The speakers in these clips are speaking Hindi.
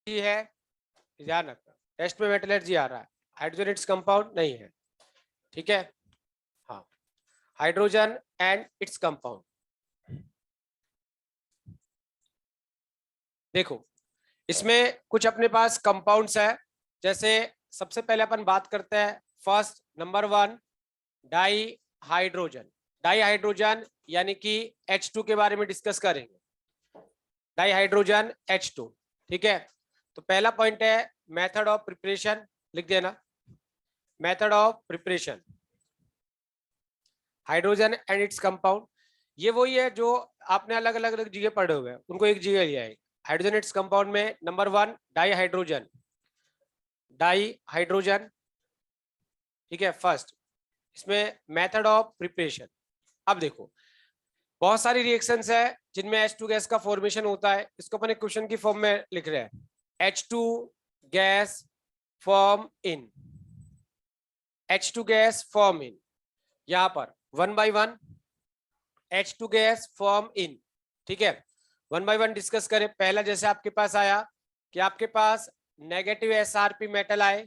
है, ध्यान रखना टेस्ट में मेटलर्जी आ रहा है, हाइड्रोजन इट्स कंपाउंड नहीं है, ठीक है। हाँ, हाइड्रोजन एंड इट्स कंपाउंड। देखो इसमें कुछ अपने पास कंपाउंड्स है, जैसे सबसे पहले अपन बात करते हैं first number 1 di hydrogen. Di hydrogen यानी कि H2 के बारे में डिस्कस करेंगे, डाई हाइड्रोजन H2, ठीक है। तो पहला पॉइंट है मेथड ऑफ प्रिपरेशन, लिख देना method of preparation hydrogen and its compound. ये वही है जो आपने अलग अलग जगह पढ़े हुए हैं, उनको एक जगह लिया है। हाइड्रोजन इट्स कंपाउंड में number 1 di hydrogen, di hydrogen, ठीक है फर्स्ट। इसमें मेथड ऑफ प्रिपरेशन, अब देखो बहुत सारी रिएक्शंस है जिनमें H2 गैस का फॉर्मेशन होता है, इसको अपन एक क्वेश्चन की फॉर्म में लिख रहे हैं। H2 gas form in, H2 gas form in, यहां पर 1 by 1 H2 gas form in, ठीक है। 1 by 1 डिस्कस करें। पहला जैसे आपके पास आया कि आपके पास नेगेटिव SRP मेटल आए,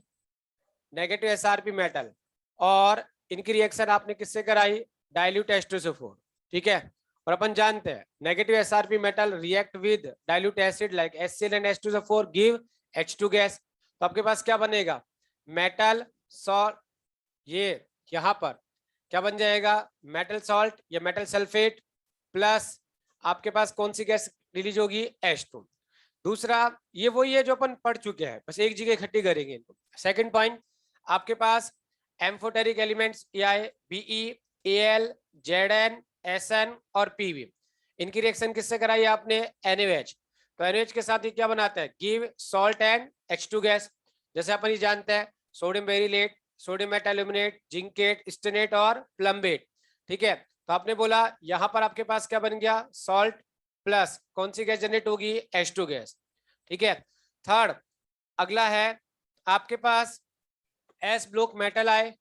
नेगेटिव SRP मेटल, और इनकी रिएक्शन आपने किससे कराई, डाइल्यूट H2SO4, ठीक है। और अपन जानते हैं negative SRP metal react with dilute acid like HCl and H2SO4 give H2 gas. तो आपके पास क्या बनेगा, मेटल सॉल्ट, ये यहां पर क्या बन जाएगा, मेटल सॉल्ट या मेटल सल्फेट, प्लस आपके पास कौन सी गैस रिलीज होगी, H2। दूसरा ये वही है जो अपन पढ़ चुके हैं, बस एक जगह इकट्ठी करेंगे इनको। सेकंड पॉइंट, आपके पास amphoteric elements Be, Al, Zn, Sn और Pb, इनकी रिएक्शन किससे कराई आपने, NaOH। तो NaOH के साथ ये क्या बनाता है, give salt and H2 gas. जैसे अपन ये जानते हैं sodium beryllate, sodium मेटाल्यूमिनेट, zincate, stannate और प्लम्बेट, ठीक है। तो आपने बोला यहां पर आपके पास क्या बन गया, सॉल्ट प्लस कौन सी गैस जनरेट होगी, H2 गैस, ठीक है। थर्ड अगला है आपके पास एस ब्लॉक मेटल आए,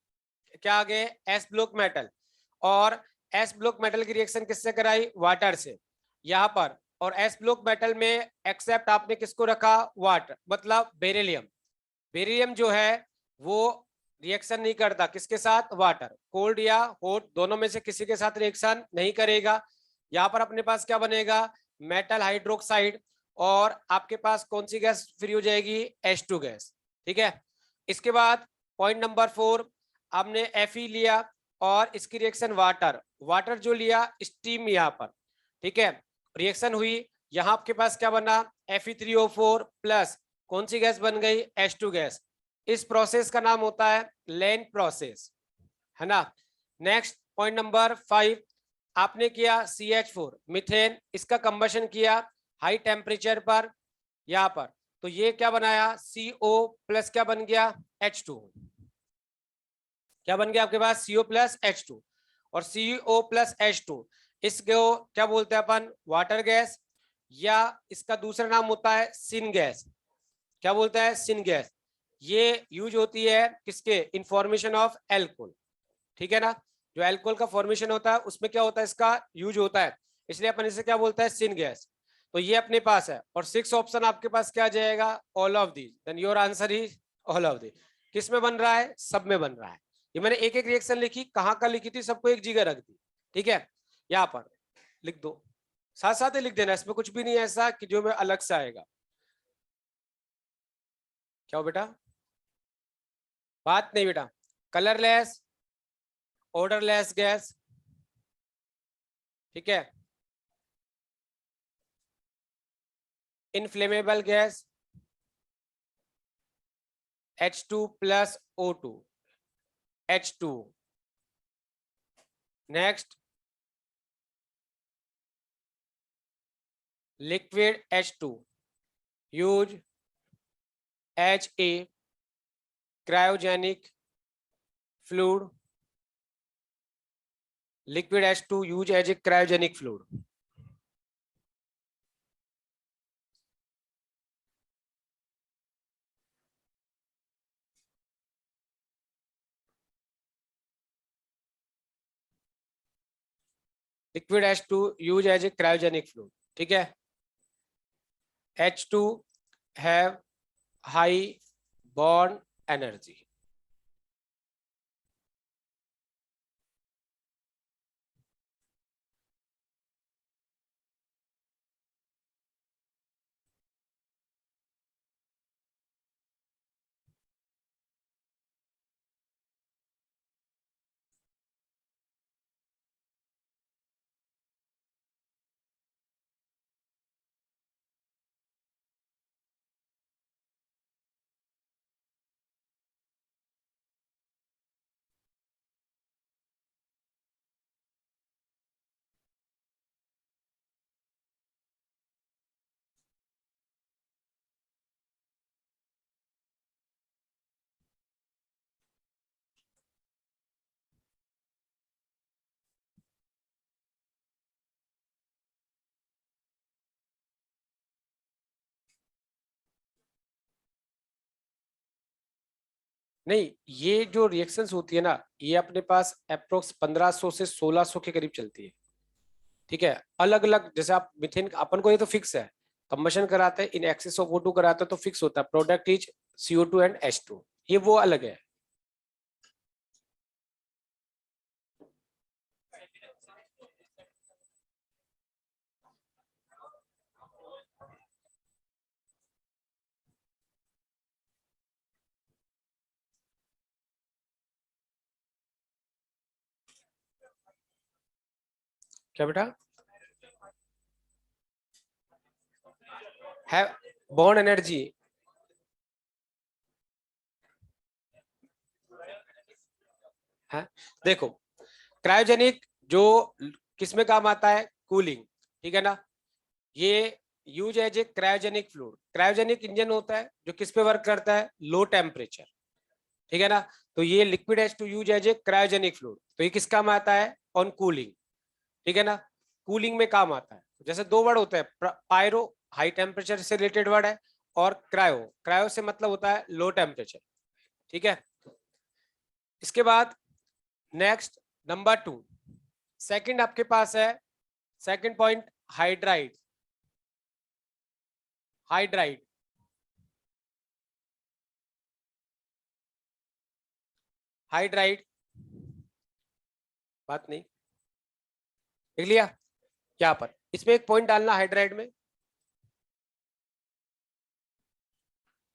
क्या आ गए, एस ब्लॉक मेटल, और एस ब्लॉक मेटल की रिएक्शन किससे कराई, वाटर से यहां पर। और एस ब्लॉक मेटल में एक्सेप्ट आपने किसको रखा, वाटर, मतलब बेरिलियम। बेरिलियम जो है वो रिएक्शन नहीं करता किसके साथ, वाटर, कोल्ड या हॉट दोनों में से किसी के साथ रिएक्शन नहीं करेगा। यहाँ पर अपने पास क्या बनेगा, मेटल हाइड्रोक्साइड, और आपके पास कौन सी गैस फ्री हो जाएगी, H2 गैस, ठीक है। इसके बाद पॉइंट नंबर 4, आपने Fe लिया और इसकी रिएक्शन वाटर, वाटर जो लिया स्टीम यहाँ पर, ठीक है, रिएक्शन हुई, यहाँ आपके पास क्या बना, Fe3O4 प्लस कौन सी गैस बन गई, H2 गैस। इस प्रोसेस का नाम होता है लेन प्रोसेस, है ना। नेक्स्ट पॉइंट नंबर 5, आपने किया CH4 मीथेन, इसका कंबशन किया हाई टेम्परेचर पर यहाँ पर, तो ये क्या बनाया, CO प्लस क्या बन गया, H2, क्या बन गया आपके पास, CO प्लस H2, और CO प्लस H2 इसको क्या बोलते हैं अपन, वाटर गैस, या इसका दूसरा नाम होता है सिन गैस। क्या बोलता है, सिन गैस। ये यूज होती है किसके, इंफॉर्मेशन ऑफ एल्कोहल, ठीक है ना। जो एल्कोहल का फॉर्मेशन होता है उसमें क्या होता है, इसका यूज होता है, इसलिए अपन इसे क्या बोलता है, सिन गैस। तो ये अपने पास है, और 6 ऑप्शन आपके पास क्या आ जाएगा, all of these, then your answer is all of these. किस में बन रहा है, सब में बन रहा है। ये मैंने एक एक रिएक्शन लिखी, कहाँ का लिखी थी, सबको एक जगह रख दी, ठीक है। यहाँ पर लिख दो, साथ साथ ही लिख देना, इसमें कुछ भी नहीं है ऐसा कि जो में अलग से आएगा। क्या हो बेटा, बात नहीं बेटा, कलरलेस ऑर्डरलेस गैस, ठीक है, inflammable gas H2 plus O2, H2। Next liquid H2 use as a cryogenic fluid, liquid H2 use as a cryogenic fluid. Liquid H2 use as a cryogenic fluid, ठीक है। H2 have high bond energy. नहीं, ये जो रिएक्शंस होती है ना, ये अपने पास अप्रोक्स 1500 से 1600 के करीब चलती है। ठीक है, अलग अलग, जैसे आप मिथेन, अपन को ये तो फिक्स है, कंबशन कराते हैं इन एक्सेस ऑफ O2 कराते हैं तो फिक्स होता है, product is CO2 and H2, ये वो अलग है। क्या बेटा है बॉन्ड एनर्जी? है, देखो, क्रायोजेनिक जो किस में काम आता है, कूलिंग, ठीक है ना। ये use as a cryogenic fluid, cryogenic engine होता है जो किस पे वर्क करता है, लो टेम्परेचर, ठीक है ना। तो ये liquid has to use as a cryogenic fluid, तो ये किस काम आता है, ऑन कूलिंग, ठीक है ना। कूलिंग में काम आता है, जैसे दो वर्ड होते हैं, पायरो हाई टेम्परेचर से रिलेटेड वर्ड है, और क्रायो, क्रायो से मतलब होता है लो टेम्परेचर, ठीक है। इसके बाद नेक्स्ट नंबर 2, सेकंड आपके पास है, second point, hydride. Hydride, hydride, बात नहीं, देख लिया। यहाँ पर इसमें एक पॉइंट डालना हाइड्राइड में,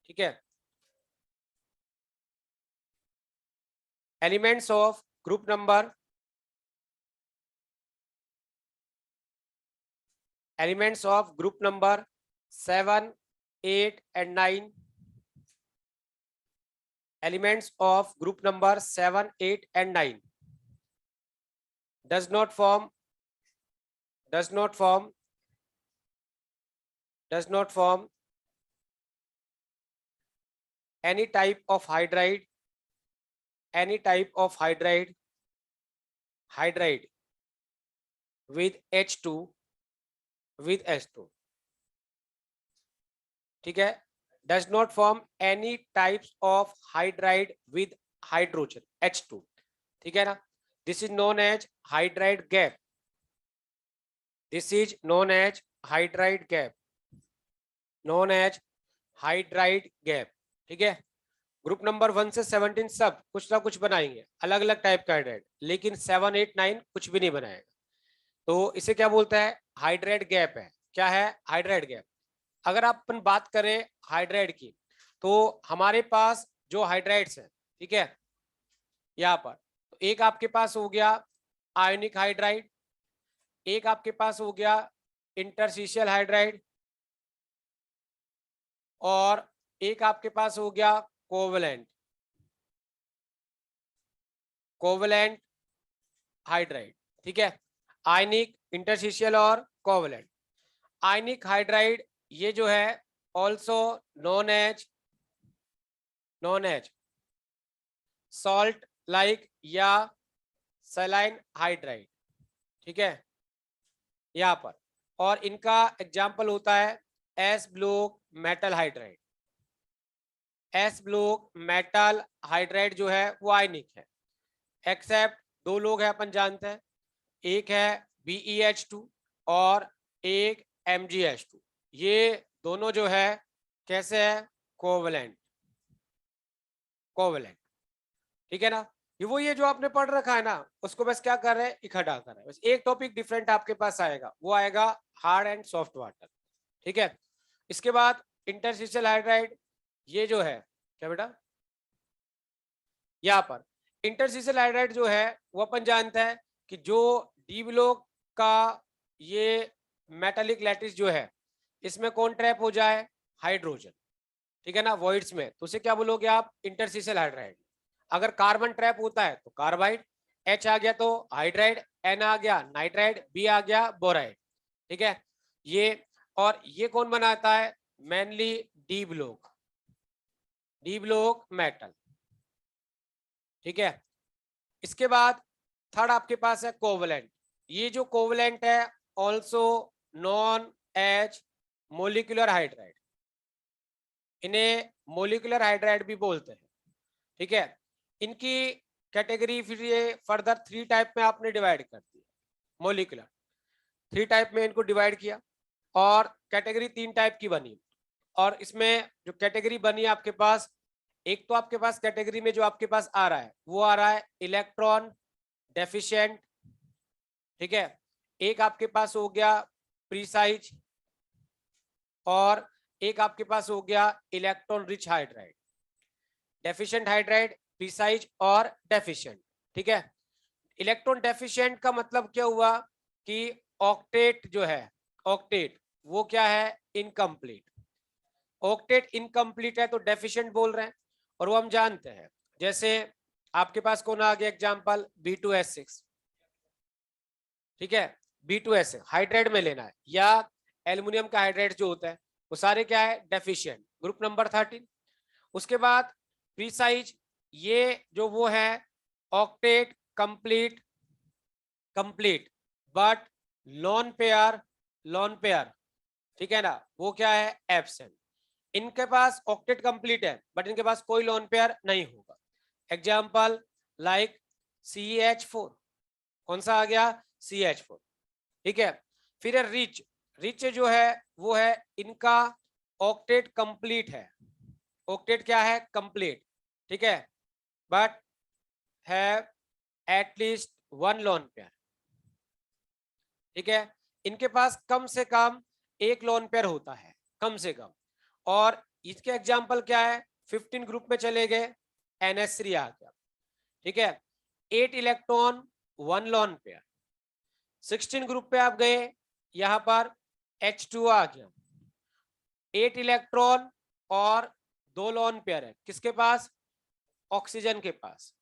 ठीक है। Elements of group number, elements of group number 7, 8 and 9, elements of group number 7, 8 and 9 does not form, does not form, does not form any type of hydride, any type of hydride, hydride with H2, with H2, ठीक है। does not form any types of hydride with hydrogen H2, ठीक है ना। this is known as hydride gap, this is known as hydride gap, known as hydride gap, ठीक है। ग्रुप नंबर 1 से 17 सब कुछ ना कुछ बनाएंगे, अलग अलग टाइप का हाइड्राइड, लेकिन 7, 8, 9 कुछ भी नहीं बनाएगा। तो इसे क्या बोलता है, हाइड्राइड गैप है। क्या है, हाइड्राइड गैप। अगर आप अपन बात करें हाइड्राइड की, तो हमारे पास जो हाइड्राइड्स है, ठीक है, यहाँ पर तो एक आपके पास हो गया आयोनिक हाइड्राइड, एक आपके पास हो गया इंटरस्टिशियल हाइड्राइड, और एक आपके पास हो गया कोवलेंट, कोवलेंट हाइड्राइड, ठीक है। आयनिक, इंटरस्टिशियल और कोवलेंट। आयनिक हाइड्राइड ये जो है also known as, known as salt like या सलाइन हाइड्राइड, ठीक है, यहाँ पर। और इनका एग्जाम्पल होता है S block metal hydride. S block metal hydride जो है वो आयनिक है, एक्सेप्ट दो लोग हैं अपन जानते हैं, एक है BeH2 और एक MgH2। ये दोनों जो है कैसे है, कोवलेंट, कोवलेंट, ठीक है ना। ये जो आपने पढ़ रखा है ना, उसको बस क्या कर रहे हैं, इकट्ठा कर रहे हैं। बस एक टॉपिक डिफरेंट आपके पास आएगा, वो आएगा हार्ड एंड सॉफ्ट वाटर, ठीक है। इसके बाद इंटरस्टिशियल हाइड्राइड, ये जो है क्या बेटा, यहाँ पर इंटरस्टिशियल हाइड्राइड जो है वो अपन जानते हैं कि जो डी ब्लॉक का ये मेटालिक लैटिस जो है, इसमें कौन ट्रैप हो जाए, हाइड्रोजन, ठीक है ना, वॉइड्स में, तो उसे क्या बोलोगे आप, इंटरस्टिशियल हाइड्राइड। अगर कार्बन ट्रैप होता है तो कार्बाइड, H आ गया तो हाइड्राइड, N आ गया नाइट्राइड, B आ गया बोराइड, ठीक है। ये और ये कौन बनाता है, mainly D block, D block metal, ठीक है। इसके बाद थर्ड आपके पास है कोवलेंट। ये जो कोवलेंट है also known as molecular hydride, इन्हें मोलिकुलर हाइड्राइड भी बोलते हैं, ठीक है। इनकी कैटेगरी फिर ये फर्दर 3 टाइप में आपने डिवाइड कर दी, मोलिकुलर 3 टाइप में इनको डिवाइड किया, और कैटेगरी 3 टाइप की बनी। और इसमें जो कैटेगरी बनी आपके पास, एक तो आपके पास कैटेगरी में जो आपके पास आ रहा है वो आ रहा है इलेक्ट्रॉन डेफिशिएंट, ठीक है। एक आपके पास हो गया प्रीसाइज, और एक आपके पास हो गया electron rich hydride, deficient hydride, precise और डेफिशिएंट, ठीक है। इलेक्ट्रॉन डेफिशिएंट का मतलब क्या हुआ कि ऑक्टेट जो है, ऑक्टेट वो क्या है, इनकम्प्लीट, ऑक्टेट इनकम्प्लीट है तो डेफिशिएंट बोल रहे हैं। और वो हम जानते हैं, जैसे आपके पास कौन आ गया एग्जांपल, B2S6, ठीक है। B2S हाइड्राइड में लेना है, या एल्युमिनियम का हाइड्राइड जो होता है वो सारे क्या है, डेफिशिएंट, ग्रुप नंबर 13। उसके बाद प्रीसाइज, ये जो वो है octet complete, complete but lone pair, lone pair, ठीक है ना, वो क्या है, एब्सेंट। इनके पास ऑक्टेट कंप्लीट है बट इनके पास कोई लॉन पेयर नहीं होगा। एग्जांपल लाइक CH4, कौन सा आ गया, CH4, ठीक है। फिर है रिच, रिच जो है वो है इनका ऑक्टेट कंप्लीट है, ऑक्टेट क्या है, कंप्लीट, ठीक है, but have at least 1 lone pair, ठीक है। इनके पास कम से कम एक लोन पेयर होता है, कम से कम। और इसके एग्जांपल क्या है, 15 ग्रुप में चले गए, NH3 आ गया, ठीक है, 8 इलेक्ट्रॉन 1 लोन पेयर। 16 ग्रुप पे आप गए, यहां पर H2 आ गया, 8 इलेक्ट्रॉन और 2 लोन पेयर है, किसके पास, ऑक्सीजन के पास।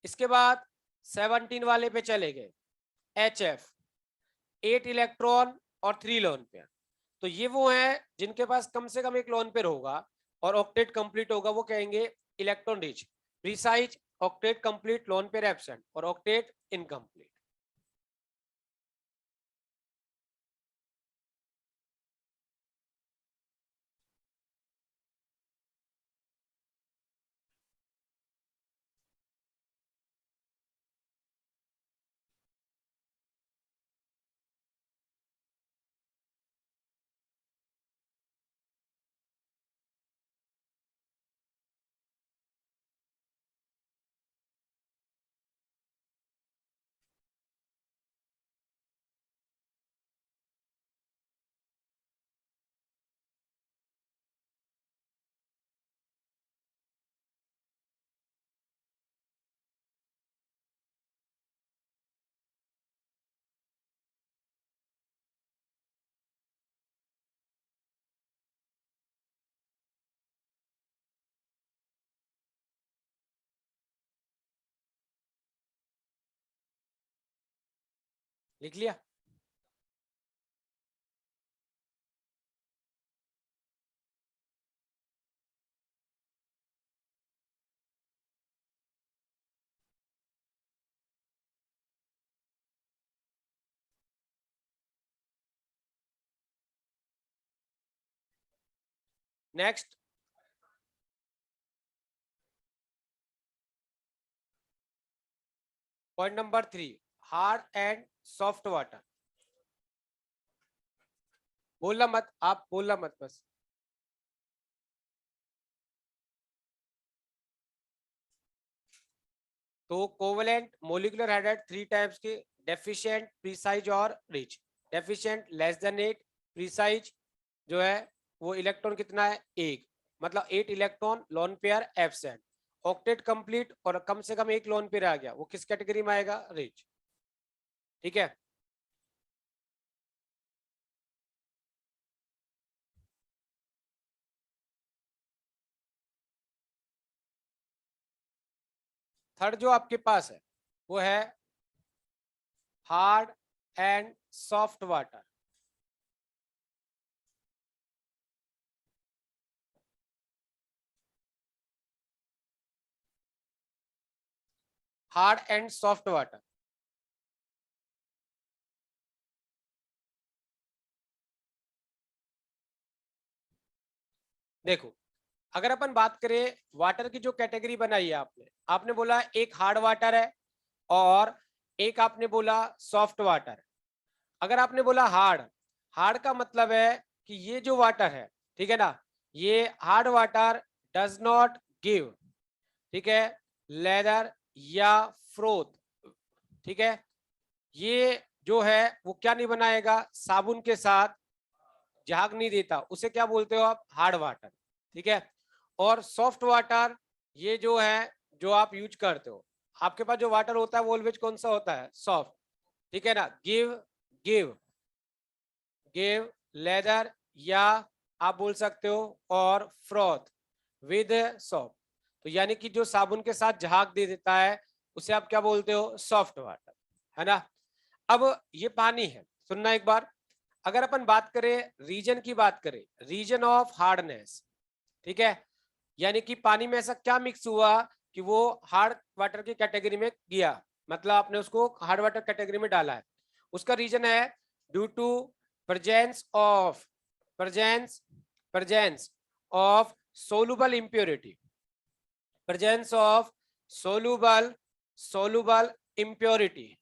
इसके बाद 17 वाले पे चले गए, HF, 8 इलेक्ट्रॉन और 3 लोन पेयर। तो ये वो है जिनके पास कम से कम एक लोन पेयर होगा और ऑक्टेट कंप्लीट होगा, वो कहेंगे electron rich. Precise, octet complete, lone pair absent, और ऑक्टेट इनकम्प्लीट। लिख लिया। Next point number 3, hard and soft water. बोलना मत, आप बोलना मत बस। तो कोवेलेंट मोलिकुलर हाइड्राइड 3 टाइप्स के, डेफिशिएंट, प्रीसाइज और rich. Deficient less than 8, precise जो है वो इलेक्ट्रॉन कितना है 1, मतलब 8 electron lone pair absent. Octet complete और कम से कम एक लोन पेयर आ गया, वो किस कैटेगरी में आएगा, रिच। ठीक है, थर्ड जो आपके पास है वो है hard and soft water. Hard and soft water, देखो अगर अपन बात करें वाटर की जो कैटेगरी बनाई है आपने, आपने बोला एक हार्ड वाटर है और एक आपने बोला सॉफ्ट वाटर। अगर आपने बोला हार्ड, हार्ड का मतलब है कि ये जो वाटर है, ठीक है ना, ये hard water does not give, ठीक है, लेदर या फ्रोथ, ठीक है, ये जो है वो क्या नहीं बनाएगा, साबुन के साथ झाग नहीं देता, उसे क्या बोलते हो आप, हार्ड वाटर। ठीक है, और सॉफ्ट वाटर ये जो है जो आप यूज करते हो, आपके पास जो वाटर होता है वो ऑलवेज कौन सा होता है, सॉफ्ट। ठीक है ना, गिव गिव गिव लेदर, या आप बोल सकते हो और फ्रॉथ विद सॉफ्ट, तो यानी कि जो साबुन के साथ झाग दे देता है उसे आप क्या बोलते हो, सॉफ्ट वाटर, है ना। अब ये पानी है, सुनना एक बार, अगर अपन बात करें रीजन की, बात करें रीजन ऑफ हार्डनेस, ठीक है, यानी कि पानी में ऐसा क्या मिक्स हुआ कि वो हार्ड वाटर की कैटेगरी में गया, मतलब आपने उसको हार्ड वाटर कैटेगरी में डाला है, उसका रीजन है due to presence of presence presence of soluble impurity, presence of soluble soluble impurity,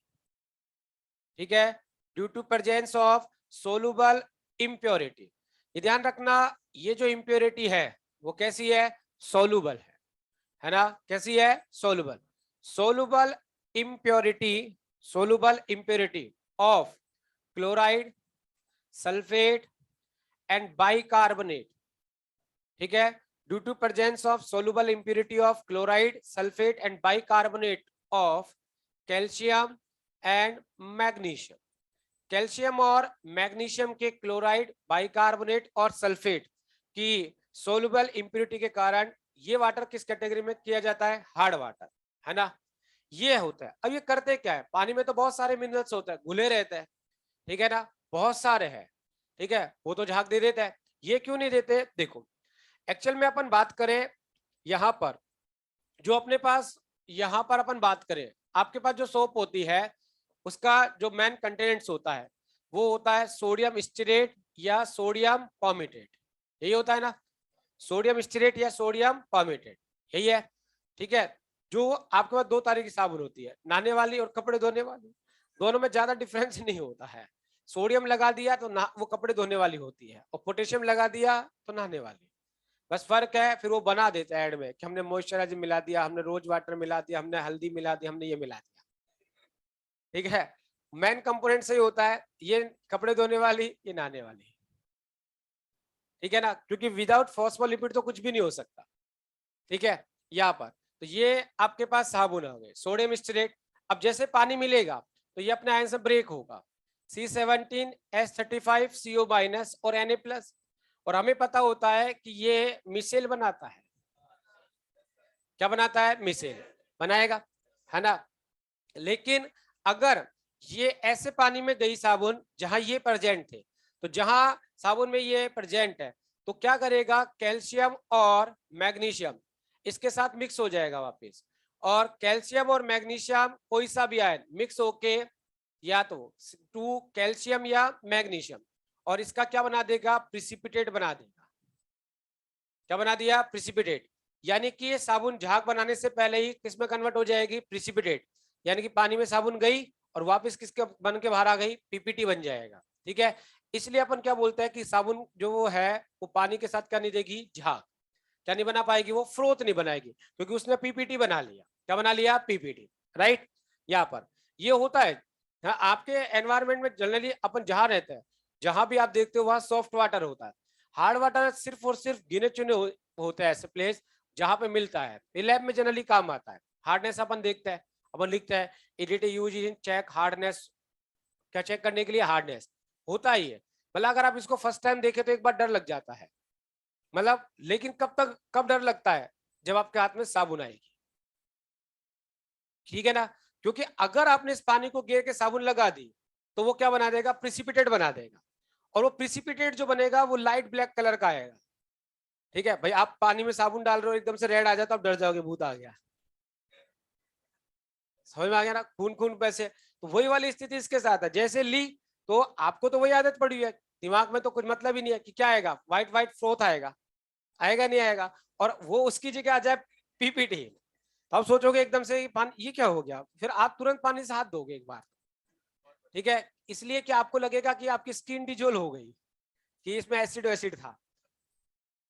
ठीक है, due to presence of soluble impurity. ये ध्यान रखना, ये जो इम्प्योरिटी है वो कैसी है, सोलुबल है ना, कैसी है, soluble. Soluble impurity, soluble impurity of chloride, sulphate and bicarbonate, ठीक है, due to presence of soluble impurity of chloride, sulphate and bicarbonate of calcium and magnesium. Calcium और मैग्नीशियम के क्लोराइड, बाइकार्बोनेट और सल्फेट की सोलुबल इंप्योरिटी के कारण ये वाटर किस कैटेगरी में किया जाता है, हार्ड वाटर, है ना। ये होता है, अब ये करते क्या है, पानी में तो बहुत सारे मिनरल्स होते हैं, घुले रहते हैं, ठीक है ना, बहुत सारे हैं, ठीक है, वो तो झाग दे देता है, ये क्यों नहीं देते, देखो एक्चुअल में अपन बात करें यहां पर, जो अपने पास यहां पर अपन बात करें, आपके पास जो सोप होती है उसका जो मेन कंटेनेंट्स होता है वो होता है सोडियम स्टीरेट या सोडियम पॉमेटेट, यही होता है ना, सोडियम स्टीरेट या सोडियम पॉमेटेट, यही है। ठीक है, जो आपके पास दो तरह की साबुन होती है, नहाने वाली और कपड़े धोने वाली, दोनों में ज्यादा डिफरेंस नहीं होता है, सोडियम लगा दिया तो वो कपड़े धोने वाली होती है, और पोटेशियम लगा दिया तो नहाने वाली, बस फर्क है फिर वो बना देता है एड में कि हमने मॉइस्चराइजर मिला दिया, हमने रोज वाटर मिला दिया, हमने हल्दी मिला दी, हमने ये मिला दिया, ठीक है, मेन कंपोनेंट सही होता है, ये कपड़े धोने वाली, ये नहाने वाली, ठीक है ना, क्योंकि विदाउट फॉस्फोलिपिड तो कुछ भी नहीं हो सकता। ठीक है, यहाँ पर तो ये आपके पास साबुन आ गए सोडियम स्टीरेट, अब जैसे पानी मिलेगा तो ये अपने आयन से ब्रेक होगा, C17H35CO- और Na+, और हमें पता होता है कि ये मिसेल बनाता है, क्या बनाता है, मिसेल बनाएगा, है ना। लेकिन अगर ये ऐसे पानी में गई साबुन जहां ये प्रेजेंट थे, तो जहां साबुन में ये प्रेजेंट है तो क्या करेगा, कैल्शियम और मैग्नीशियम इसके साथ मिक्स हो जाएगा वापस, और कैल्शियम और मैग्नीशियम कोई सा भी आयन मिक्स होके या तो टू कैल्शियम या मैग्नीशियम, और इसका क्या बना देगा, प्रिसिपिटेट बना देगा, क्या बना दिया, प्रिसिपिटेट, यानी कि ये साबुन झाग बनाने से पहले ही किस में कन्वर्ट हो जाएगी, प्रिसिपिटेट, यानी कि पानी में साबुन गई और वापस किसके बन के बाहर आ गई, पीपीटी बन जाएगा। ठीक है, इसलिए अपन क्या बोलते हैं कि साबुन जो वो है वो पानी के साथ क्या नहीं देगी, झाग, क्या नहीं बना पाएगी, वो फ्रोथ नहीं बनाएगी, क्योंकि उसने पीपीटी बना लिया, क्या बना लिया, पीपीटी। राइट। यहाँ पर ये होता है। हाँ, आपके एनवायरमेंट में जनरली अपन जहां रहते हैं, जहां भी आप देखते हो वहां सॉफ्ट वाटर होता है। हार्ड वाटर सिर्फ और सिर्फ गिने चुने होते हैं ऐसे प्लेस जहां पे मिलता है, ये लैब में जनरली काम आता है। हार्डनेस अपन देखते हैं, अपन लिखते हैं it use in check hardness, क्या चेक करने के लिए, हार्डनेस होता ही है। मतलब अगर आप इसको फर्स्ट टाइम देखे तो एक बार डर लग जाता है, मतलब लेकिन कब डर लगता है, जब आपके हाथ में साबुन आएगी, ठीक है ना। क्योंकि अगर आपने इस पानी को गेर के साबुन लगा दी तो वो क्या बना देगा, प्रिसिपिटेट बना देगा, और वो प्रिसिपिटेट जो बनेगा वो लाइट ब्लैक कलर का आएगा। ठीक है भाई, आप पानी में साबुन डाल रहे हो एकदम से रेड आ जाता, आप डर जाओगे भूत आ गया, समझ में आ गया ना, खून खून पैसे। तो वही वाली स्थिति इसके साथ है, जैसे ली तो आपको तो वही आदत पड़ी है, दिमाग में तो कुछ मतलब ही नहीं है कि क्या आएगा, व्हाइट व्हाइट फ्रोथ आएगा, आएगा नहीं आएगा, और वो उसकी जगह आ जाए पीपीटी, तो आप सोचोगे एकदम से पानी ये क्या हो गया, फिर आप तुरंत पानी से हाथ धोगे एक बार। ठीक है, इसलिए कि आपको लगेगा कि आपकी स्किन डिजोल्व हो गई, कि इसमें एसिड एसिड था,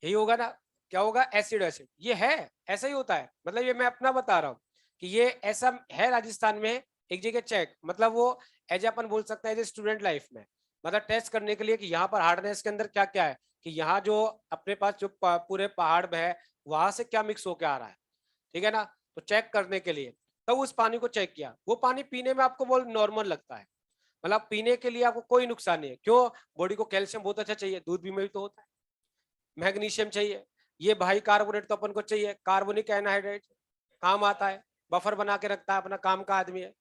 यही होगा ना, क्या होगा, एसिड एसिड, ये है, ऐसा ही होता है। मतलब ये मैं अपना बता रहा हूँ कि ये ऐसा है राजस्थान में एक जगह चेक, मतलब वो एज अपन बोल सकते हैं एज स्टूडेंट लाइफ में, मतलब टेस्ट करने के लिए कि यहाँ पर हार्डनेस के अंदर क्या क्या है, कि यहाँ जो अपने पास जो पूरे पहाड़ में है वहां से क्या मिक्स होके आ रहा है, ठीक है ना। तो चेक करने के लिए तब उस पानी को चेक किया, वो पानी पीने में आपको बहुत नॉर्मल लगता है, मतलब पीने के लिए आपको कोई नुकसान नहीं है। क्यों, बॉडी को कैल्शियम बहुत अच्छा चाहिए, दूध भी में भी तो होता है, मैग्नीशियम चाहिए, ये भाई कार्बोनेट तो अपन को चाहिए, कार्बोनिक एनहाइड्रेट काम आता है, बफर बना के रखता है, अपना काम का आदमी है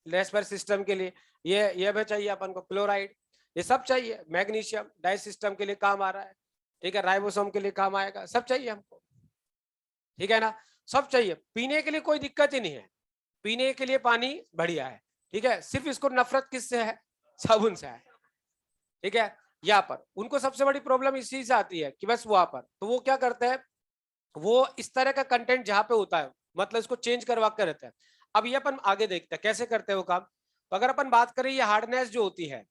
रेस्पिरेटरी सिस्टम के लिए, ये भी चाहिए अपन को, क्लोराइड, ये सब चाहिए, मैग्नीशियम डाइजेस्ट सिस्टम के लिए काम आ रहा है, ठीक है, राइबोसोम के लिए काम आएगा, सब चाहिए हमको, ठीक है ना, सब चाहिए, पीने के लिए कोई दिक्कत ही नहीं है, पीने के लिए पानी बढ़िया है, ठीक है, सिर्फ इसको नफरत किससे है, साबुन से है, ठीक है। यहाँ पर उनको सबसे बड़ी प्रॉब्लम इसी से आती है कि बस वहां पर तो वो क्या करते हैं, वो इस तरह का कंटेंट जहां पे होता है मतलब इसको चेंज करवा कर रहता है। अब ये अपन आगे देखते हैं कैसे करते हैं वो काम। तो अगर अपन बात करें ये हार्डनेस जो होती है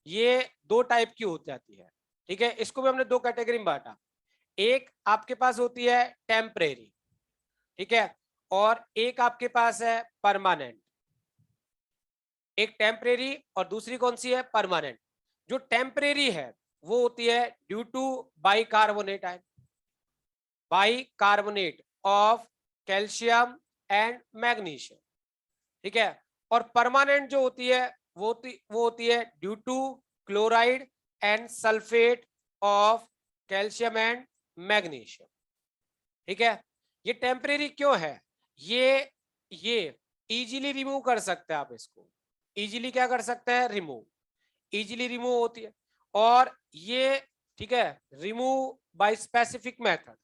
ये दो टाइप की हो जाती है, ठीक है, इसको भी हमने दो कैटेगरी में बांटा। एक आपके पास होती है टेम्परेरी, ठीक है, और एक आपके पास है परमानेंट। एक टेम्परेरी और दूसरी कौन सी है, परमानेंट। जो टेम्परेरी है वो होती है due to bicarbonate ion, bicarbonate of calcium and magnesium, ठीक है। और परमानेंट जो होती है वो होती है due to chloride and sulphate of calcium and magnesium, ठीक है। ये टेम्परेरी क्यों है, ये इजीली रिमूव कर सकते हैं आप इसको, इजीली क्या कर सकते हैं, रिमूव, इजीली रिमूव होती है। और ये ठीक है, remove by specific method,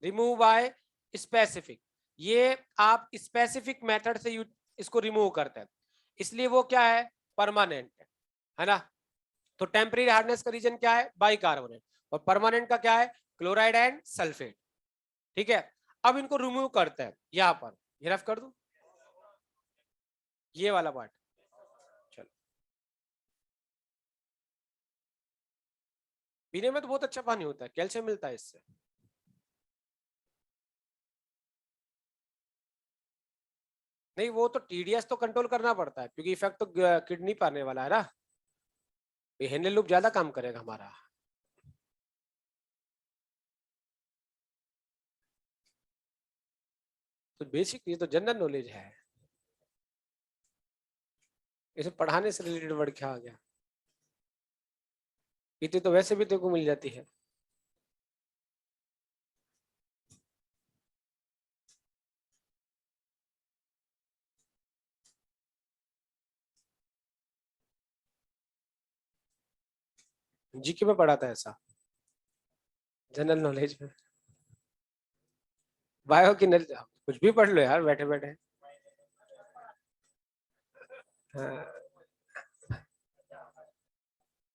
remove by specific, ये आप स्पेसिफिक मेथड से इसको रिमूव करते हैं, इसलिए वो क्या है, परमानेंट है ना। तो टेम्परेरी हार्डनेस का रीजन क्या है, बाइकार्बोनेट, और परमानेंट का क्या है, क्लोराइड एंड सल्फेट, ठीक है। अब इनको रिमूव करते हैं, यहां पर ये रफ कर दूं ये वाला पार्ट, चलो। पीने में तो बहुत अच्छा पानी होता है, कैल्शियम मिलता है इससे। नहीं वो तो टीडीएस तो कंट्रोल करना पड़ता है क्योंकि इफेक्ट तो किडनी पर आने वाला है ना, हेनरी लूप ज्यादा काम करेगा हमारा। तो बेसिक ये तो जनरल नॉलेज है, इसे पढ़ाने से रिलेटेड वर्ड क्या आ गया, इतनी तो वैसे भी तेरे को मिल जाती है। जीके में पढ़ा था ऐसा, जनरल नॉलेज में, बायो की नॉलेज कुछ भी पढ़ लो यार बैठे बैठे। हाँ,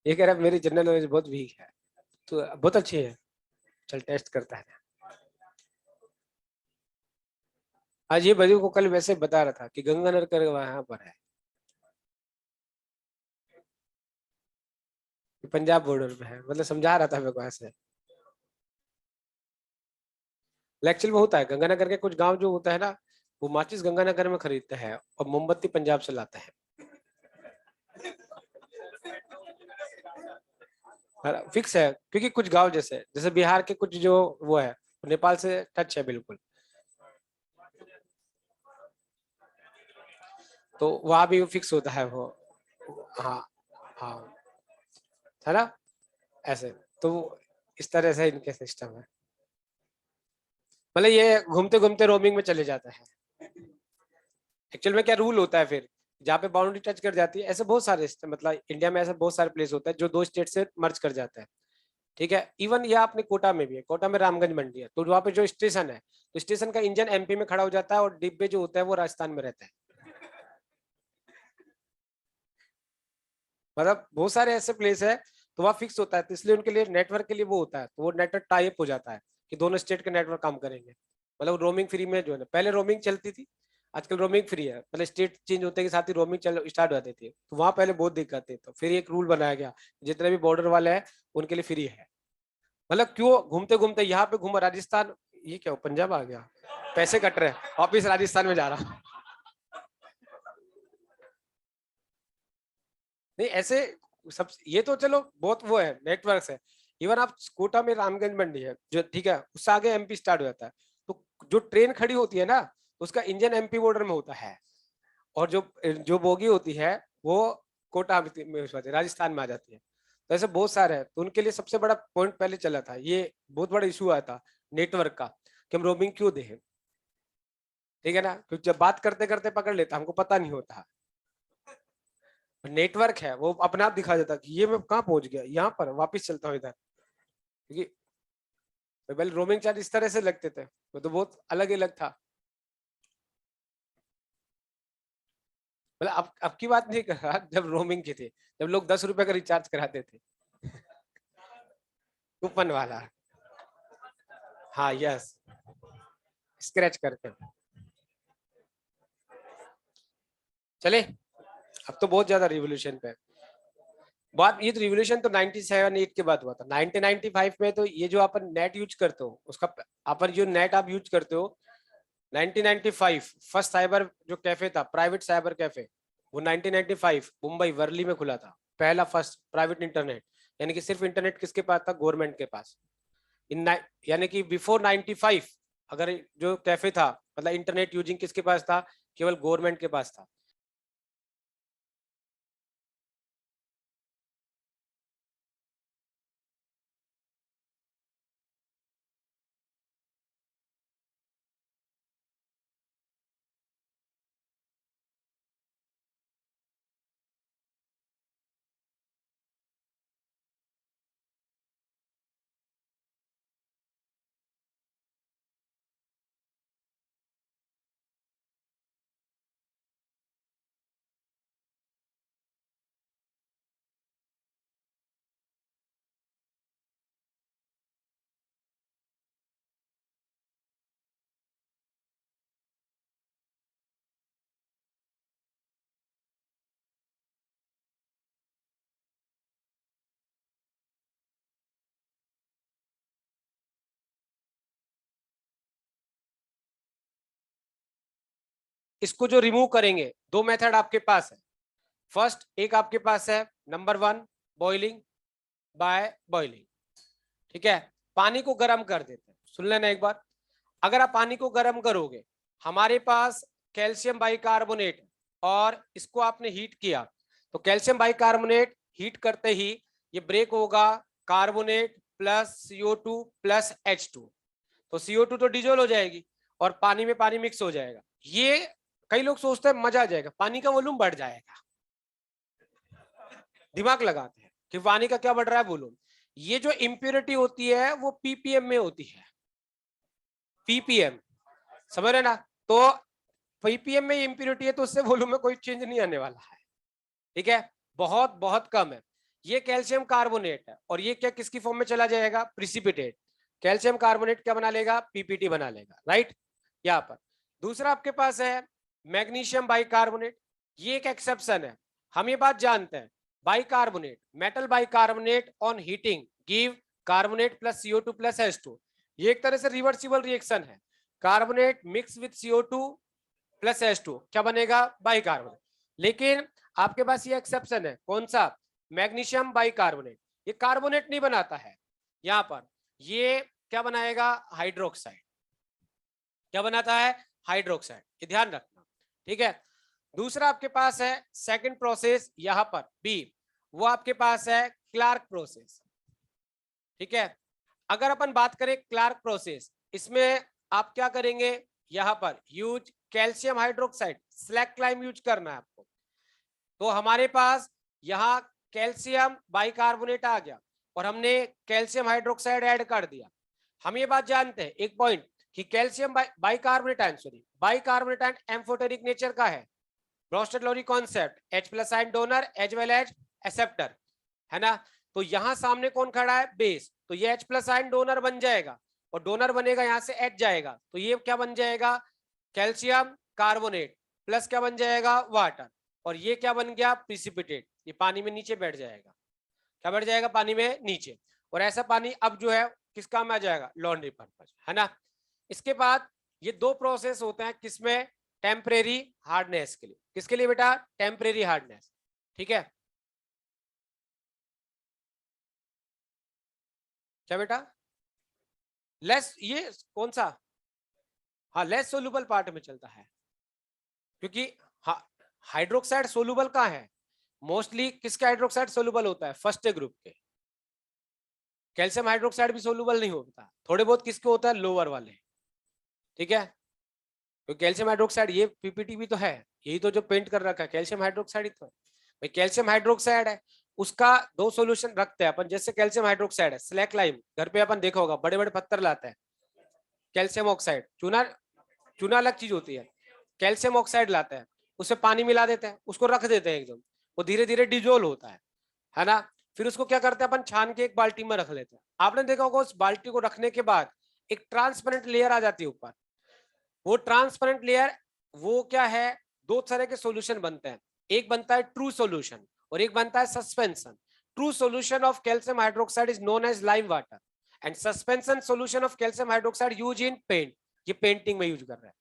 ये कह रहा है मेरी जनरल नॉलेज बहुत वीक है, तो बहुत अच्छी है, चल टेस्ट करता है। आज ये बजू को कल वैसे बता रहा था कि गंगानगर कर वहां पर है, पंजाब बॉर्डर पे है, मतलब समझा रहा था मेरे को ऐसे। लेक्चर में होता है गंगानगर के कुछ गांव जो होता है ना, वो माचिस गंगानगर में खरीदते हैं और मोमबत्ती पंजाब से लाते हैं। फिक्स है, क्योंकि कुछ गांव जैसे बिहार के कुछ जो वो है नेपाल से टच है बिल्कुल, तो वहां भी फिक्स होता है वो। हाँ हाँ, है ना, ऐसे। तो इस तरह से इनके सिस्टम है, मतलब ये घूमते घूमते रोमिंग में चले जाता है। एक्चुअल में क्या रूल होता है फिर, जहाँ पे बाउंड्री टच कर जाती है, ऐसे बहुत सारे मतलब इंडिया में ऐसे बहुत सारे प्लेस होता है जो दो स्टेट से मर्ज कर जाता है। ठीक है, इवन यह अपने कोटा में भी है, कोटा में रामगंज मंडी है, तो वहाँ पे जो स्टेशन है, तो स्टेशन का इंजन एमपी में खड़ा हो जाता है और डिब्बे जो होता है वो राजस्थान में रहता है। मतलब बहुत सारे ऐसे प्लेस है, तो वहाँ फिक्स होता है, तो इसलिए उनके लिए नेटवर्क के लिए वो होता है, तो वो नेटवर्क टाइप हो जाता है कि दोनों स्टेट के नेटवर्क काम करेंगे। मतलब रोमिंग फ्री में जो है, पहले रोमिंग चलती थी, आजकल रोमिंग फ्री है, पहले स्टेट चेंज होते के साथ ही रोमिंग चल स्टार्ट हो जाती थी, तो वहाँ पहले बहुत दिक्कत थी, तो फिर एक रूल बनाया गया, जितने भी बॉर्डर वाले हैं उनके लिए फ्री है। मतलब क्यों घूमते घूमते यहाँ पे घूमा राजस्थान, ये क्या पंजाब आ गया, पैसे कट रहे हैं, वापिस राजस्थान में जा रहा हूँ। नहीं ऐसे सब, ये तो चलो बहुत वो है, नेटवर्क है। इवन आप कोटा में रामगंज मंडी है जो, ठीक है, उससे आगे एमपी स्टार्ट हो जाता है, तो जो ट्रेन खड़ी होती है ना, उसका इंजन एमपी बॉर्डर में होता है, और जो जो बोगी होती है वो कोटा में राजस्थान में आ जाती है। तो ऐसे बहुत सारे हैं, तो उनके लिए सबसे बड़ा पॉइंट पहले चला था, ये बहुत बड़ा इशू आया था नेटवर्क का, कि हम रोमिंग क्यों दें। ठीक है ना, क्योंकि जब बात करते करते पकड़ लेता, हमको पता नहीं होता, नेटवर्क है वो अपने आप दिखा देता कि ये मैं कहाँ पहुंच गया, यहाँ पर वापस चलता हूँ इधर, क्योंकि पहले रोमिंग चार्ज इस तरह से लगते थे, वो तो बहुत अलग ही अलग था। मतलब अब की बात नहीं कर रहा, जब रोमिंग की थी, जब लोग 10 रुपए का रिचार्ज कराते थे, कूपन वाला। हाँ यस, स्क्रैच करके। चले, अब तो बहुत ज्यादा रिवोल्यूशन पे है। बात ये तो रिवोल्यूशन तो 97-8 के बाद हुआ था, 1995 में तो ये जो अपन नेट यूज करते हो उसका, अपन जो नेट आप यूज करते हो, 1995 फर्स्ट साइबर जो कैफे था, प्राइवेट साइबर कैफे, वो 1995 मुंबई वर्ली में खुला था, पहला फर्स्ट प्राइवेट इंटरनेट, यानी कि सिर्फ इंटरनेट किसके पास था, गवर्नमेंट के पास। इन यानी कि बिफोर 95 अगर जो कैफे था, मतलब इंटरनेट यूजिंग किसके पास था, केवल गवर्नमेंट के पास था। इसको जो रिमूव करेंगे, दो मेथड आपके पास है। फर्स्ट एक आपके पास है, नंबर 1, बॉइलिंग बाय बॉइलिंग। ठीक है, पानी को गर्म कर देते हैं, सुन लेना एक बार। अगर आप पानी को गर्म करोगे, हमारे पास कैल्शियम बाइकार्बोनेट, और इसको आपने हीट किया, तो कैल्शियम बाइकार्बोनेट हीट करते ही ये ब्रेक होगा, carbonate plus CO2 plus H2, तो CO2 तो डिजोल्व हो जाएगी और पानी में पानी मिक्स हो जाएगा। ये कई लोग सोचते हैं मजा आ जाएगा, पानी का वॉल्यूम बढ़ जाएगा, दिमाग लगाते हैं कि पानी का क्या बढ़ रहा है वॉल्यूम। ये जो इम्प्योरिटी होती है वो पीपीएम में होती है, पीपीएम, समझ रहे ना। तो पीपीएम में इम्प्योरिटी है, तो उससे वॉल्यूम में कोई चेंज नहीं आने वाला है। ठीक है, बहुत बहुत कम है। ये कैल्शियम कार्बोनेट है, और ये क्या किसकी फॉर्म में चला जाएगा, प्रिसिपिटेट। कैल्शियम कार्बोनेट क्या बना लेगा, पीपीटी बना लेगा, राइट। यहाँ पर दूसरा आपके पास है मैग्नीशियम बाइकार्बोनेट, ये एक एक्सेप्शन है। हम ये बात जानते हैं, bicarbonate, metal bicarbonate on heating give carbonate plus CO2 plus H2, ये एक तरह से रिवर्सिबल रिएक्शन है। Carbonate mix with CO2 plus H2 क्या बनेगा, बाइकार्बोनेट। लेकिन आपके पास ये एक्सेप्शन है, कौन सा, मैग्नीशियम बाइकार्बोनेट, ये कार्बोनेट नहीं बनाता है, यहाँ पर ये क्या बनाएगा, हाइड्रोक्साइड, क्या बनाता है, हाइड्रोक्साइड, ये ध्यान रखना, ठीक है। दूसरा आपके पास है सेकंड प्रोसेस, यहां पर बी, वो आपके पास है क्लार्क प्रोसेस, ठीक है। अगर अपन बात करें क्लार्क प्रोसेस, इसमें आप क्या करेंगे, यहां पर use calcium hydroxide, slack lime use करना है आपको। तो हमारे पास यहाँ कैल्शियम बाइकार्बोनेट आ गया और हमने कैल्शियम हाइड्रोक्साइड ऐड कर दिया। हम ये बात जानते हैं एक पॉइंट कि calcium bicarbonate ion, sorry bicarbonate ion amphoteric nature का है, Bronsted Lowry concept, H+ ion donor as well as acceptor, है ना। तो यहाँ सामने कौन खड़ा है, बेस, तो ये H+ आयन डोनर बन जाएगा और डोनर बनेगा, यहाँ से H जाएगा, तो ये क्या बन जाएगा, कैल्शियम कार्बोनेट प्लस क्या बन जाएगा, वाटर, और ये क्या बन गया, प्रिसिपिटेट, ये पानी में नीचे बैठ जाएगा, क्या बैठ जाएगा, पानी में नीचे। और ऐसा पानी अब जो है किस काम में आ जाएगा, लॉन्ड्री पर्पज, है ना। इसके बाद ये दो प्रोसेस होते हैं किसमें, टेम्परेरी हार्डनेस के लिए, किसके लिए बेटा, टेम्परेरी हार्डनेस, ठीक है। क्या बेटा, लेस, ये कौन सा, हाँ लेस सोल्यूबल पार्ट में चलता है, क्योंकि हाइड्रोक्साइड सोल्यूबल कहाँ है, मोस्टली किसके हाइड्रोक्साइड सोल्यूबल होता है, फर्स्ट ग्रुप के। कैल्शियम हाइड्रोक्साइड भी सोल्यूबल नहीं होता, थोड़े बहुत किसके होता है, लोअर वाले, ठीक है। तो कैल्शियम हाइड्रोक्साइड, ये पीपीटी भी तो है, यही तो जो पेंट कर रखा है, कैल्शियम हाइड्रोक्साइड ही तो है भाई, कैल्शियम हाइड्रोक्साइड है, उसका दो सॉल्यूशन रखते हैं अपन, जैसे कैल्शियम हाइड्रोक्साइड है, स्लैक लाइम, घर पे अपन देखा होगा बड़े बड़े पत्थर लाते हैं, कैल्शियम ऑक्साइड, चूना, चूना अलग चीज होती है, कैल्शियम ऑक्साइड लाते हैं, उससे पानी मिला देते हैं, उसको रख देते हैं एकदम, वो धीरे धीरे डिजोल्व होता है ना। फिर उसको क्या करते हैं अपन, छान के एक बाल्टी में रख लेते हैं। आपने देखा होगा उस बाल्टी को रखने के बाद एक ट्रांसपेरेंट लेयर आ जाती है ऊपर, वो ट्रांसपेरेंट लेयर, वो क्या है, दो तरह के सॉल्यूशन बनते हैं, एक बनता है ट्रू सॉल्यूशन और एक बनता है suspension. True solution of calcium hydroxide is known as lime water and suspension solution of calcium hydroxide use in paint, ये पेंटिंग में यूज कर रहा है,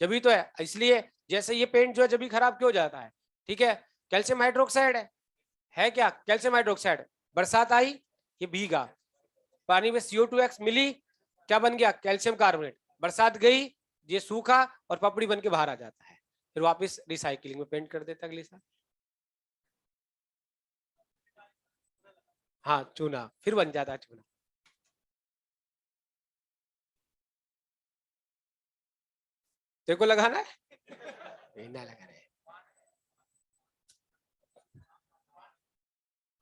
जब भी तो है, इसलिए जैसे ये पेंट जो है जब भी खराब क्यों जाता है, ठीक है, कैल्शियम हाइड्रोक्साइड है क्या, कैल्शियम हाइड्रोक्साइड, बरसात आई ये भीगा, पानी में CO2X मिली, क्या बन गया, कैल्शियम कार्बोनेट, बरसात गई ये सूखा और पपड़ी बन के बाहर आ जाता है, फिर वापस रिसाइकलिंग में पेंट कर देता अगले साल, हाँ चूना, फिर बन जाता है चूना। तेरे को लगाना है, नहीं ना लगाना है,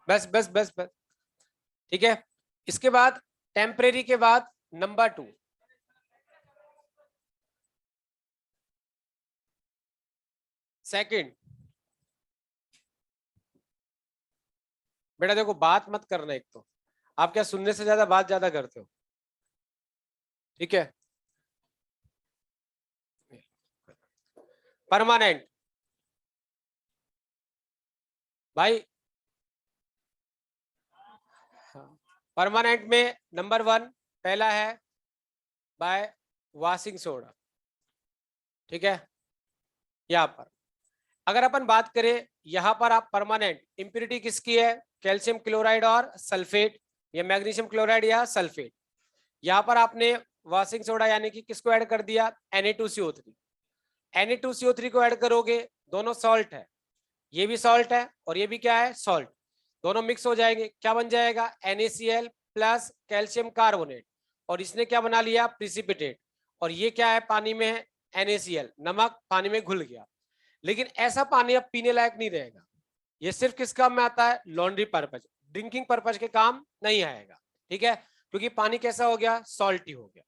बस बस बस बस, ठीक है। इसके बाद टेम्परेरी के बाद नंबर 2, सेकंड, बेटा देखो बात मत करना, एक तो आप क्या सुनने से ज्यादा बात ज्यादा करते हो, ठीक है। परमानेंट, भाई परमानेंट में नंबर 1 पहला है बाय वॉशिंग सोडा, ठीक है। यहाँ पर अगर अपन बात करें, यहाँ पर आप परमानेंट इंप्योरिटी किसकी है, कैल्शियम क्लोराइड और सल्फेट, या मैग्नीशियम क्लोराइड या सल्फेट। यहाँ पर आपने वॉशिंग सोडा यानी कि किसको ऐड कर दिया, Na2CO3, Na2CO3 को ऐड करोगे, दोनों सॉल्ट है, ये भी सॉल्ट है और ये भी क्या है, सॉल्ट, दोनों मिक्स हो जाएंगे, क्या बन जाएगा, NaCl प्लस कैल्शियम कार्बोनेट, और इसने क्या बना लिया, प्रिसिपिटेट, और ये क्या है, पानी में है NaCl, नमक पानी में घुल गया। लेकिन ऐसा पानी अब पीने लायक नहीं रहेगा, ये सिर्फ किस काम में आता है, लॉन्ड्री पर्पज, ड्रिंकिंग पर्पज के काम नहीं आएगा, ठीक है, क्योंकि पानी कैसा हो गया, सॉल्टी हो गया,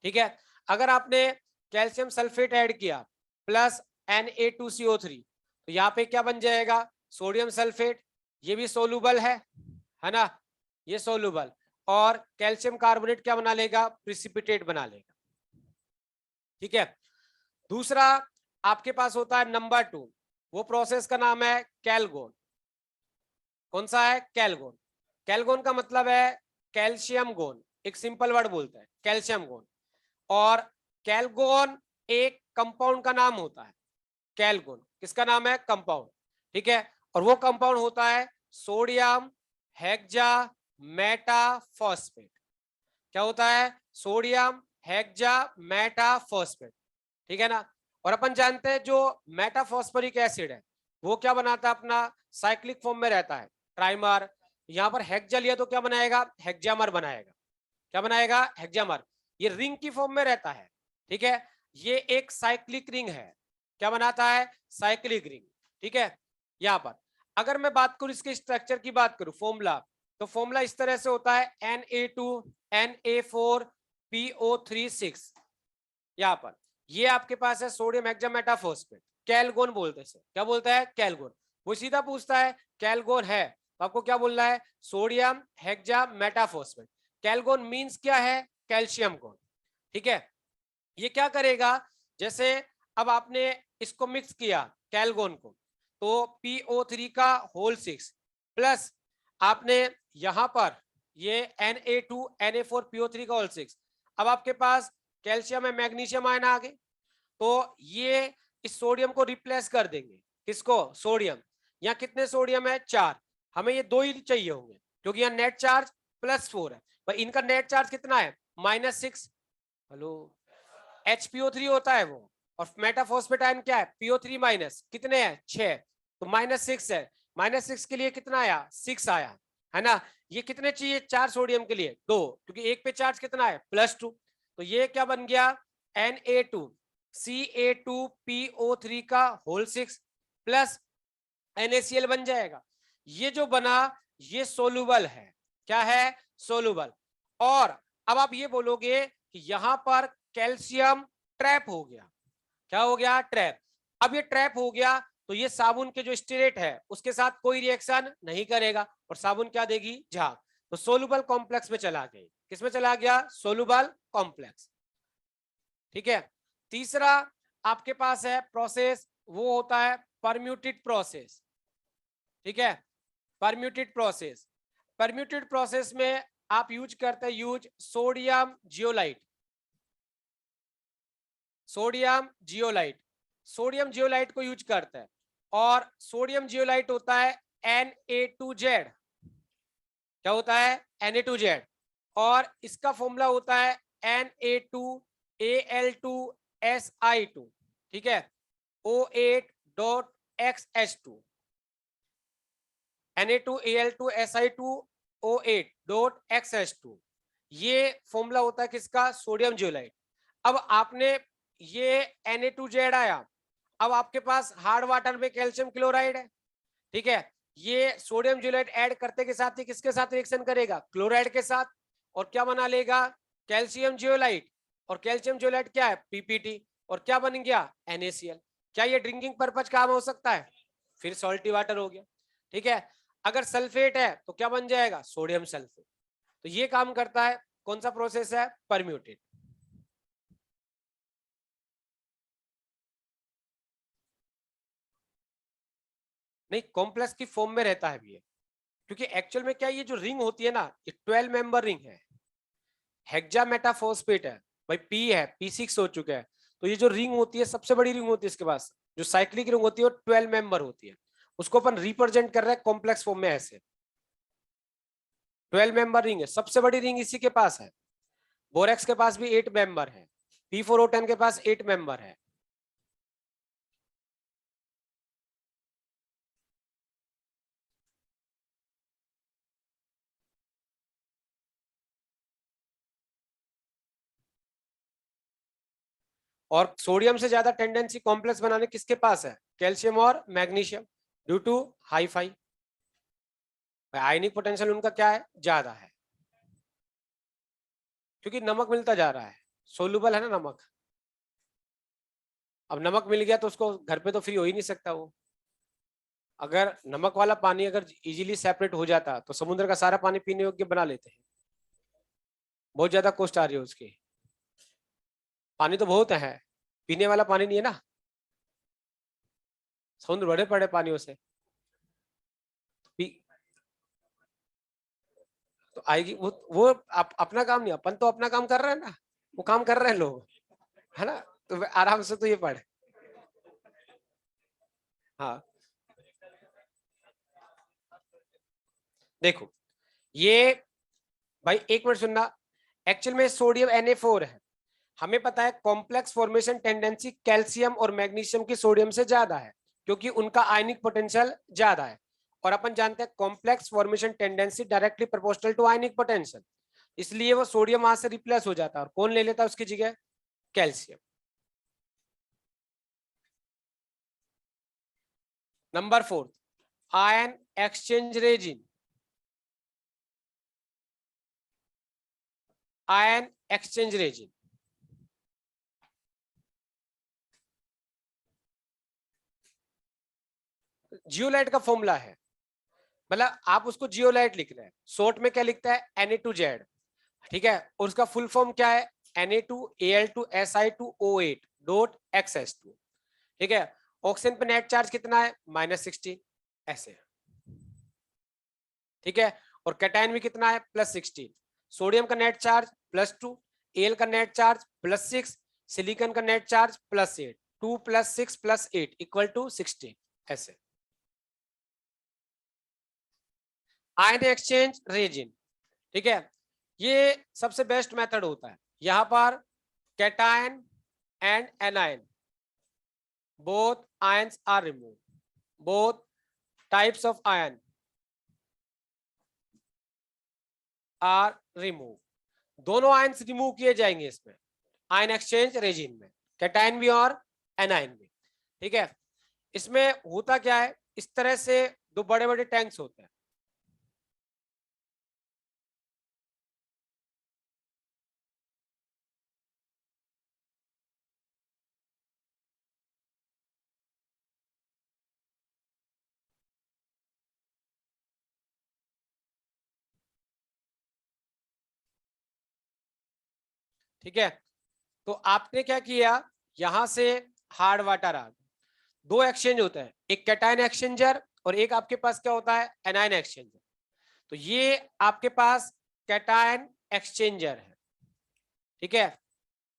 ठीक है। अगर आपने कैल्शियम सल्फेट ऐड किया प्लस Na2CO3, तो यहाँ पे क्या बन जाएगा, सोडियम सल्फेट, ये भी सोलूबल है ना, ये सोलूबल, और कैल्शियम कार्बोनेट क्या बना लेगा, प्रिसिपिटेट बना लेगा, ठीक है। दूसरा आपके पास होता है नंबर 2, वो प्रोसेस का नाम है कैलगोन, कौन सा है, कैलगोन। कैलगोन का मतलब है कैल्शियम गोन, एक सिंपल वर्ड बोलते हैं कैल्शियम गोन, और कैलगोन एक कंपाउंड का नाम होता है कैलगोन। किसका नाम है? कंपाउंड। ठीक है, और वो कंपाउंड होता है सोडियम हेक्सा मेटाफॉस्फेट। क्या होता है? Sodium hexametaphosphate. ठीक है ना। और अपन जानते हैं जो मेटाफॉस्फोरिक एसिड है वो क्या बनाता है अपना? साइक्लिक फॉर्म में रहता है, ट्राइमर। यहां पर हेक्सा लिया तो क्या बनाएगा? हेक्सामर बनाएगा। क्या बनाएगा? हेक्सामर। ये रिंग की फॉर्म में रहता है। ठीक है, ये एक साइक्लिक रिंग है। क्या बनाता है? Cyclic ring. ठीक है, यहां पर अगर मैं बात करूं इसके स्ट्रक्चर की बात करूं, फॉर्मूला, तो फॉर्मूला इस तरह से होता है Na2Na4PO36। यहाँ पर ये आपके पास है सोडियम हेक्सामेटाफॉस्फेट, कैलगोन बोलते हैं। क्या बोलता है? कैलगोन। वो सीधा पूछता है कैलगोन है तो आपको क्या बोलना है? Sodium hexametaphosphate. कैलगोन मींस क्या है? कैल्शियम गोन। ठीक है, ये क्या करेगा? जैसे अब आपने इसको मिक्स किया कैलगोन को, तो PO3 का होल 6 प्लस आपने यहां पर ये Na2Na4PO3 का होल 6। अब आपके पास कैल्शियम है, मैग्नीशियम आयन आ गए, तो ये इस सोडियम को रिप्लेस कर देंगे। किसको? सोडियम। यहाँ कितने सोडियम है? 4। हमें ये 2 ही चाहिए होंगे क्योंकि यहाँ नेट चार्ज +4 है, पर इनका नेट चार्ज कितना है? -6। हेलो, HPO3 होता है वो, और मेटाफॉस्फेट आयन क्या है? PO3 माइनस कितने हैं? 6। तो -6 है। -6 के लिए कितना आया? 6 आया, है ना। ये कितने चाहिए? 4 सोडियम के लिए 2, क्योंकि एक पे चार्ज कितना है? +2। तो ये क्या बन गया? Na2CA2PO3 का होल 6 प्लस NaCl बन जाएगा। ये जो बना ये सोलुबल है। क्या है? सोलुबल। और अब आप ये बोलोगे कि यहां पर कैल्शियम ट्रैप हो गया। क्या हो गया? ट्रैप। अब ये ट्रैप हो गया तो ये साबुन के जो स्टीरेट है उसके साथ कोई रिएक्शन नहीं करेगा और साबुन क्या देगी? झाग। तो सोलुबल कॉम्प्लेक्स में चला गया। किसमें चला गया? Soluble complex. ठीक है, तीसरा आपके पास है प्रोसेस, वो होता है परम्यूटेड प्रोसेस। ठीक है, परम्यूटेड प्रोसेस। परम्यूटेड प्रोसेस में आप यूज करते हैं sodium zeolite. Sodium zeolite, sodium zeolite को यूज करते हैं, और सोडियम जियोलाइट होता है Na2Z। क्या होता है? Na2Z। और इसका फॉर्मूला होता है Na2Al2Si2। ठीक है, O8.XH2। Na2Al2Si2O8.XH2। ये फॉर्मूला होता है किसका? Sodium zeolite. अब आपने ये Na2Z आया, अब आपके पास हार्ड वाटर में कैल्शियम क्लोराइड है। ठीक है, ये सोडियम जियोलाइट ऐड करते के साथ ही किसके साथ रिएक्शन करेगा? क्लोराइड के साथ। और क्या बना लेगा? Calcium zeolite. और कैल्शियम जियोलाइट क्या है? PPT। और क्या बन गया? NaCl। क्या ये ड्रिंकिंग पर्पज काम हो सकता है? फिर सॉल्टी वाटर हो गया। ठीक है, अगर सल्फेट है तो क्या बन जाएगा? Sodium sulphate. तो ये काम करता है। कौन सा प्रोसेस है? परम्यूटेड। नहीं, कॉम्प्लेक्स की फॉर्म में रहता है ये, क्योंकि एक्चुअल में क्या ये जो रिंग होती है ना, ये 12 मेंबर रिंग है। हेक्सामेटाफॉस्फेट है भाई, P है, P6 हो चुका है। तो ये जो रिंग होती है सबसे बड़ी रिंग होती है इसके पास, जो साइक्लिक रिंग होती है वो 12 मेंबर होती है। उसको अपन रिप्रेजेंट कर रहे हैं कॉम्प्लेक्स फॉर्म में ऐसे। 12 मेंबर रिंग है, सबसे बड़ी रिंग इसी के पास है। बोरेक्स के पास भी 8 मेंबर है, P4O10 के पास 8 मेंबर है। और सोडियम से ज्यादा टेंडेंसी कॉम्प्लेक्स बनाने किसके पास है? कैल्शियम और magnesium, due to high phi. Ionic potential उनका क्या है? ज्यादा है, क्योंकि नमक मिलता जा रहा है। सोलुबल है ना नमक। अब नमक मिल गया तो उसको घर पे तो फ्री हो ही नहीं सकता वो। अगर नमक वाला पानी अगर इजीली सेपरेट हो जाता तो समुद्र का सारा पानी पीने योग्य बना लेते हैं। बहुत ज्यादा कॉस्ट आ रही है उसकी। पानी तो बहुत है, पीने वाला पानी नहीं है ना। समुद्र बड़े पड़े पानियों से। पी तो आएगी वो अपना काम नहीं, अपन तो अपना काम कर रहे हैं ना, वो काम कर रहे हैं लोग, है ना। तो आराम से तो ये पढ़। हाँ देखो ये, भाई एक मिनट सुनना। एक्चुअल में सोडियम Na4 है, हमें पता है कॉम्प्लेक्स फॉर्मेशन टेंडेंसी कैल्शियम और मैग्नीशियम की सोडियम से ज्यादा है, क्योंकि उनका आयनिक पोटेंशियल ज्यादा है। और अपन जानते हैं complex formation tendency directly proportional to ionic potential, इसलिए वो सोडियम वहां से रिप्लेस हो जाता है और कौन ले लेता है उसकी जगह, calcium. Number 4, ion exchange resin. Ion exchange resin, zeolite का फॉर्मूला है, मतलब आप उसको जियोलाइट लिख रहे हैं, शॉर्ट में क्या लिखता है Na2Z, ठीक है। और उसका फुल फॉर्म क्या है, Na2Al2Si2O8.XS2, ठीक है। ऑक्सीजन पे नेट चार्ज कितना है, -16, ऐसे, ठीक है। और कैटायन भी कितना है, +16। सोडियम का नेट चार्ज +2, एल का नेट चार्ज +6, सिलिकॉन का नेट चार्ज +8, 2 + 6 + 8 = 16, ऐसे। आयन एक्सचेंज रेजिन, ठीक है, ये सबसे बेस्ट मेथड होता है। यहां पर cation and anion both ions are removed, both types of ion are removed, दोनों आयंस रिमूव किए जाएंगे इसमें, आयन एक्सचेंज रेजिन में, कैटायन भी और एनायन भी, ठीक है। इसमें होता क्या है, इस तरह से दो बड़े बड़े टैंक्स होते हैं, ठीक है। तो आपने क्या किया, यहां से हार्ड वाटर आ, दो एक्सचेंज होते हैं, एक कैटायन एक्सचेंजर और एक आपके पास क्या होता है, एनायन एक्सचेंजर। तो ये आपके पास कैटायन एक्सचेंजर है, ठीक है।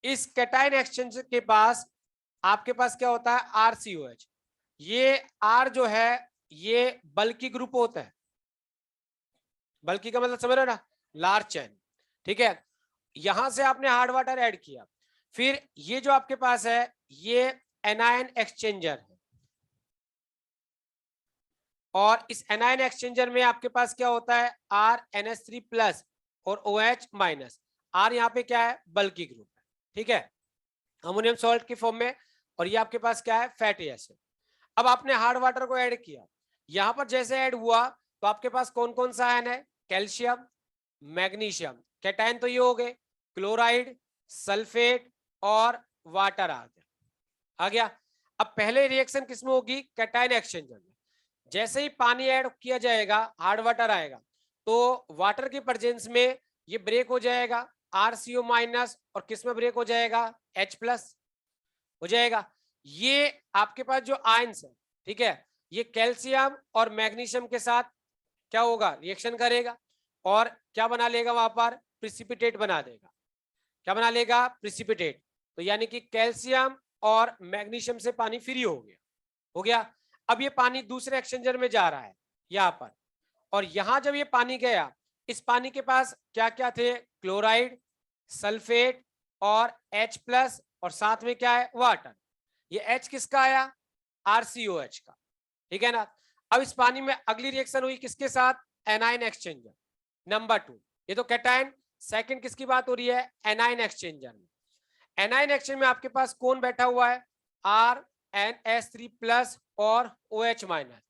इस कैटायन एक्सचेंजर के पास आपके पास क्या होता है, RCOH। ये R जो है ये बल्की ग्रुप होता है, बल्की का मतलब समझ रहे हो ना, लार्ज चैन, ठीक है। यहां से आपने हार्ड वाटर ऐड किया, फिर ये जो आपके पास है ये एनायन एक्सचेंजर है, और इस एनायन एक्सचेंजर में आपके पास क्या होता है, RNH3+ और OH-। R यहाँ पे क्या है, बल्की ग्रुप है, ठीक है, अमोनियम सॉल्ट की फॉर्म में। और ये आपके पास क्या है, फैटी एसिड। अब आपने हार्ड वाटर को ऐड किया, यहां पर जैसे ऐड हुआ तो आपके पास कौन कौन सा आयन है, कैल्शियम, मैग्नीशियम, कैटायन तो ये हो गए, क्लोराइड, सल्फेट और वाटर आ गया। अब पहले रिएक्शन किसमें होगी, कैटायन एक्सचेंजर में। जैसे ही पानी ऐड किया जाएगा, हार्ड वाटर आएगा, तो वाटर की प्रेजेंस में ये ब्रेक हो जाएगा, RCO- और किस में ब्रेक हो जाएगा, H+ हो जाएगा। ये आपके पास जो आयंस है, ठीक है, ये कैल्शियम और मैग्नीशियम के साथ क्या होगा, रिएक्शन करेगा और क्या बना लेगा, वहां पर प्रिसिपिटेट बना देगा। क्या बना लेगा, प्रिसिपिटेट। तो यानी कि कैल्शियम और मैग्नीशियम से पानी फ्री हो गया, हो गया। अब ये पानी दूसरे एक्सचेंजर में जा रहा है यहाँ पर, और यहां जब ये पानी गया, इस पानी के पास क्या क्या थे, क्लोराइड, सल्फेट और H+ और साथ में क्या है, वाटर। ये H किसका आया, RCOH का, ठीक है ना। अब इस पानी में अगली रिएक्शन हुई किसके साथ, एनायन एक्सचेंजर नंबर 2, ये तो कैटायन। सेकंड किसकी बात हो रही है, एनायन एक्सचेंजर में। एनायन एक्सचेंज में आपके पास कौन बैठा हुआ है, RNH3+ और OH-।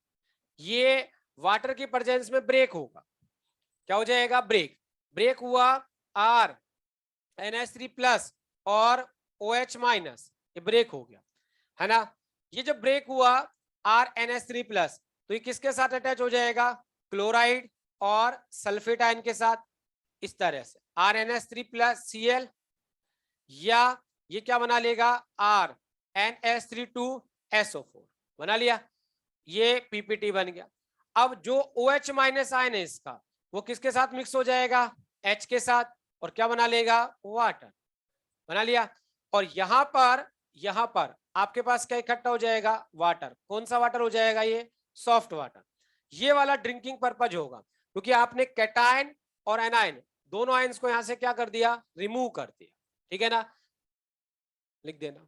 ये वाटर की प्रेजेंस में ब्रेक होगा, क्या हो जाएगा, ब्रेक। ब्रेक हुआ RNH3+ और OH-, ये ब्रेक हो गया, है ना। ये जब ब्रेक हुआ RNH3+, तो ये किसके साथ अटैच हो जाएगा, क्लोराइड और सल्फेट आयन के साथ, इस तरह से RNH3+Cl, या ये क्या बना लेगा, RNH3+2SO4 बना लिया, ये PPT बन गया। अब जो OH- आयन है इसका, वो किसके साथ मिक्स हो जाएगा, H के साथ, और क्या बना लेगा, वाटर बना लिया। और यहां पर यहाँ पर आपके पास क्या इकट्ठा हो जाएगा, वाटर। कौन सा वाटर हो जाएगा, ये सॉफ्ट वाटर। ये वाला ड्रिंकिंग पर्पज होगा, क्योंकि आपने कैटायन और एनायन दोनों आयंस को यहां से क्या कर दिया, रिमूव कर दिया। ठीक है ना, लिख देना।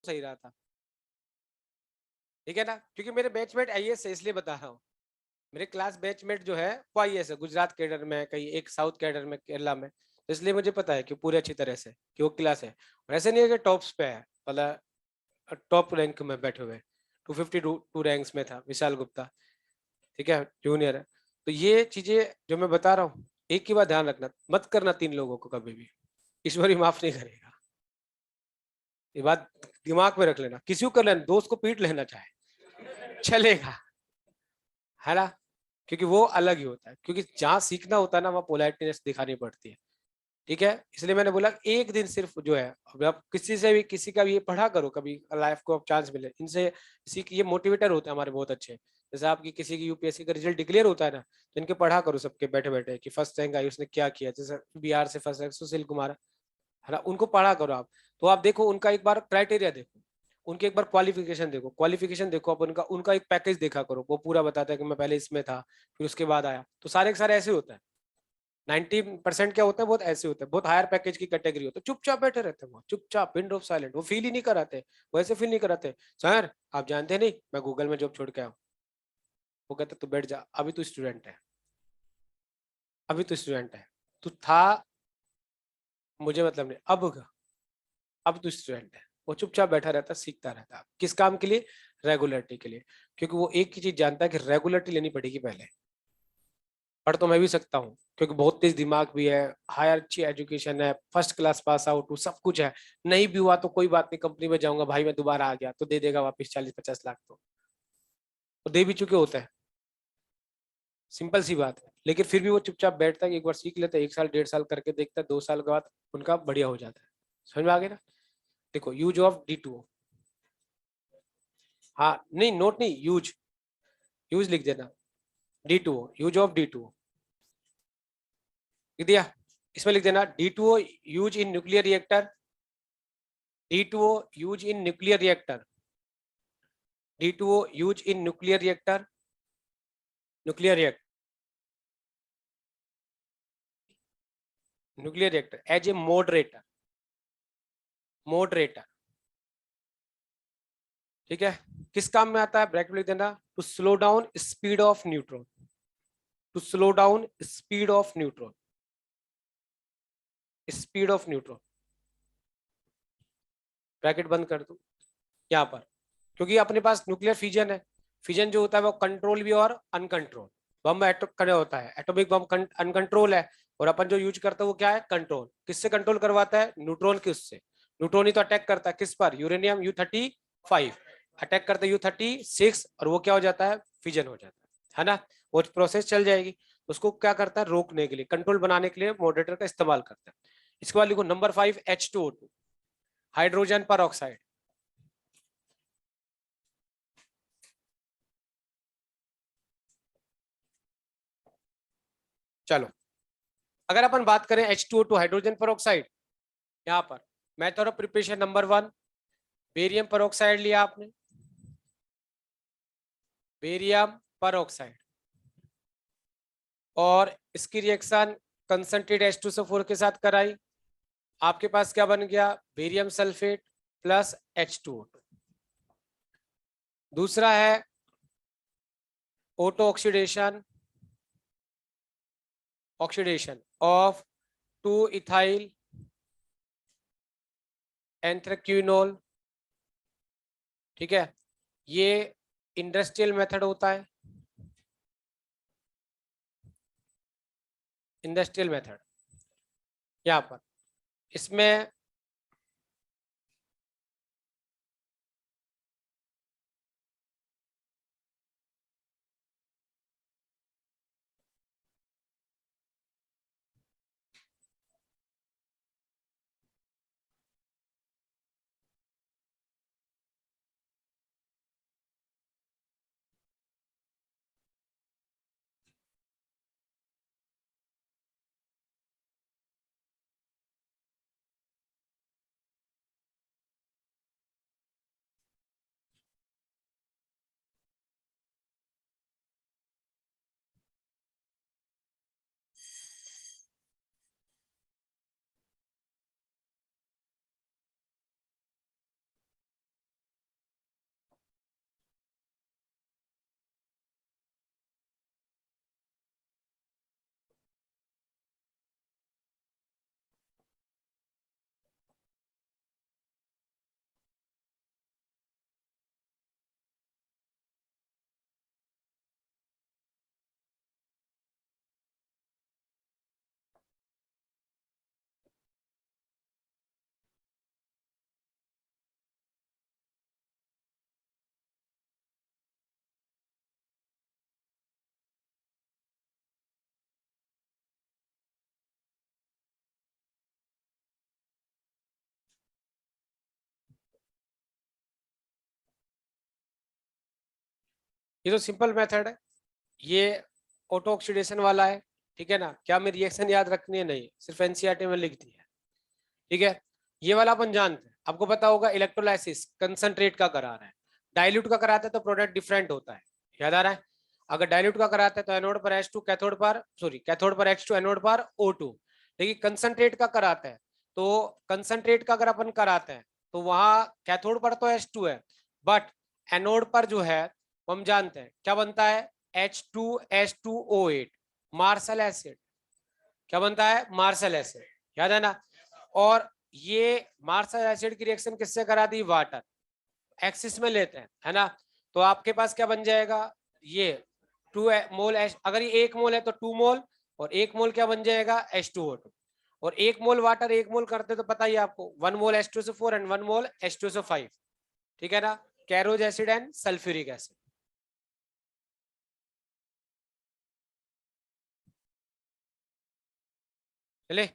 सही रहा था, ठीक है ना, क्योंकि मेरे बैचमेट आईएएस है इसलिए बता रहा हूँ। मेरे क्लास बैचमेट जो है वो आईएएस है, गुजरात कैडर में, कहीं एक साउथ कैडर में केरला में, तो इसलिए मुझे पता है कि पूरे अच्छी तरह से कि वो क्लास है। और ऐसे नहीं है कि टॉप्स पे है, मतलब टॉप रैंक में बैठे हुए, 252 रैंक्स में था विशाल गुप्ता, ठीक है, जूनियर है। तो ये चीजें जो मैं बता रहा हूँ, एक की बात ध्यान रखना, मत करना 3 लोगों को कभी भी, ईश्वर ही माफ नहीं करेगा। ये बात दिमाग में रख लेना, किसी को कर लेना, दोस्त को पीट लेना चाहे चलेगा, है ना, क्योंकि वो अलग ही होता है, क्योंकि जहाँ सीखना होता है ना वहाँ पोलाइटनेस दिखानी पड़ती है, ठीक है। इसलिए मैंने बोला एक दिन सिर्फ जो है, अब आप किसी से भी किसी का भी ये पढ़ा करो, कभी लाइफ को चांस मिले इनसे सीख, ये मोटिवेटर होते हैं हमारे बहुत अच्छे। जैसे आपकी किसी की यूपीएससी का रिजल्ट डिक्लेयर होता है ना, तो इनके पढ़ा करो सबके बैठे बैठे कि फर्स्ट रैंक आई उसने क्या किया, जैसे बिहार से फर्स्ट रैंक सुशील कुमार, है ना, उनको पढ़ा करो आप। तो आप देखो उनका एक बार क्राइटेरिया देखो, उनके एक बार क्वालिफिकेशन देखो, क्वालिफिकेशन देखो आप, उनका उनका एक पैकेज देखा करो, वो पूरा बताता है कि मैं पहले इसमें था फिर उसके बाद आया, तो सारे के सारे ऐसे होता है। 90% क्या होता है, बहुत ऐसे होते हैं, बहुत हायर पैकेज की कैटेगरी होता है, चुपचाप बैठे रहते हैं वो, चुपचाप पिन ड्रॉप साइलेंट, वो फील ही नहीं कराते, वो ऐसे फील नहीं कराते। सर आप जानते नहीं मैं गूगल में जॉब छोड़ के आया हूँ, वो कहते तू बैठ जा, अभी तू स्टूडेंट है, अभी तू स्टूडेंट है, तू था मुझे मतलब नहीं, अब तू स्टूडेंट है। वो चुपचाप बैठा रहता, सीखता रहता, किस काम के लिए, रेगुलरिटी के लिए, क्योंकि वो एक ही चीज जानता है कि रेगुलरिटी लेनी पड़ेगी पहले। पढ़ तो मैं भी सकता हूँ क्योंकि बहुत तेज दिमाग भी है, हायर अच्छी एजुकेशन है, फर्स्ट क्लास पास आउट हूँ, सब कुछ है। नहीं भी हुआ तो कोई बात नहीं, कंपनी में जाऊंगा भाई, मैं दोबारा आ गया तो दे देगा वापस 40-50 लाख, तो दे भी चुके होते हैं, सिंपल सी बात है। लेकिन फिर भी वो चुपचाप बैठता है, एक बार सीख लेता है, 1 साल 1.5 साल करके देखता है, 2 साल के बाद उनका बढ़िया हो जाता है। समझ में आ गया ना। देखो यूज ऑफ D2O, हाँ नहीं नोट नहीं, यूज, यूज लिख देना, D2O, यूज ऑफ D2O लिख दिया। इसमें लिख देना D2O use in nuclear reactor, D2O use in nuclear reactor, D2O use in nuclear reactor, nuclear reactor, nuclear reactor as a moderator, moderator, ठीक है। किस काम में आता है, ब्रैकेट लिख देना, to slow down speed of neutron, to slow down speed of neutron, speed of neutron, bracket बंद कर दो यहाँ पर, क्योंकि अपने पास न्यूक्लियर फिजन है, फिजन जो होता है वो कंट्रोल भी और अनकंट्रोल, बम करे होता है, एटॉमिक बम अनकंट्रोल है, और अपन जो यूज करते हैं वो क्या है, कंट्रोल, किससे कंट्रोल करवाता है, न्यूट्रॉन के उससे। न्यूट्रॉन ही तो अटैक करता है किस पर, यूरेनियम U35, अटैक करता है U36, और वो क्या हो जाता है, फिजन हो जाता है ना। वो प्रोसेस चल जाएगी, उसको क्या करता है, रोकने के लिए, कंट्रोल बनाने के लिए मॉडरेटर का इस्तेमाल करता है। इसके बाद लिखो नंबर 5 H2O2, हाइड्रोजन पर ऑक्साइड। चलो अगर अपन बात करें H2O2 हाइड्रोजन पर ऑक्साइड, यहाँ पर method of preparation number 1, barium पर ऑक्साइड लिया आपने, बेरियम पर ऑक्साइड, और इसकी रिएक्शन कंसंट्रेट H2SO4 के साथ कराई, आपके पास क्या बन गया, बेरियम सल्फेट प्लस H2O2। दूसरा है auto oxidation, oxidation of 2 ethyl anthraquinol, ठीक है, ये इंडस्ट्रियल मेथड होता है, इंडस्ट्रियल मेथड यहाँ पर, इसमें ये तो सिंपल मेथड है, ये ऑटो ऑक्सीडेशन वाला है, ठीक है ना। क्या हमें रिएक्शन याद रखनी है? नहीं, सिर्फ एनसीईआरटी में लिख दी है, ठीक है। ये वाला अपन जानते हैं, आपको पता होगा इलेक्ट्रोलाइसिस कंसंट्रेट का करा रहा है, डाइल्यूट का कराता है तो प्रोडक्ट डिफरेंट होता है, याद आ रहा है। अगर डाइल्यूट का कराता है तो एनोड पर H2, कैथोड पर H2, एनोड पर O2। लेकिन कंसंट्रेट का कराता है तो कंसंट्रेट का अगर अपन कराते हैं तो वहां कैथोड पर तो H2 है, बट एनोड पर जो है हम जानते हैं क्या बनता है, H2H2O8, मार्शल एसिड। क्या बनता है? मार्शल एसिड, याद है ना। और ये मार्शल एसिड की रिएक्शन किससे करा दी? वाटर। एक्सिस में लेते हैं, है ना। तो आपके पास क्या बन जाएगा, ये 2 मोल अगर ये 1 मोल है तो 2 मोल, और 1 मोल क्या बन जाएगा? H2O2। और 1 मोल वाटर 1 मोल करते तो पता ही आपको, 1 मोल H2SO4 एंड 1 मोल H2SO5, ठीक है ना। कैरोज एसिड एंड सल्फ्यूरिक एसिड। चले,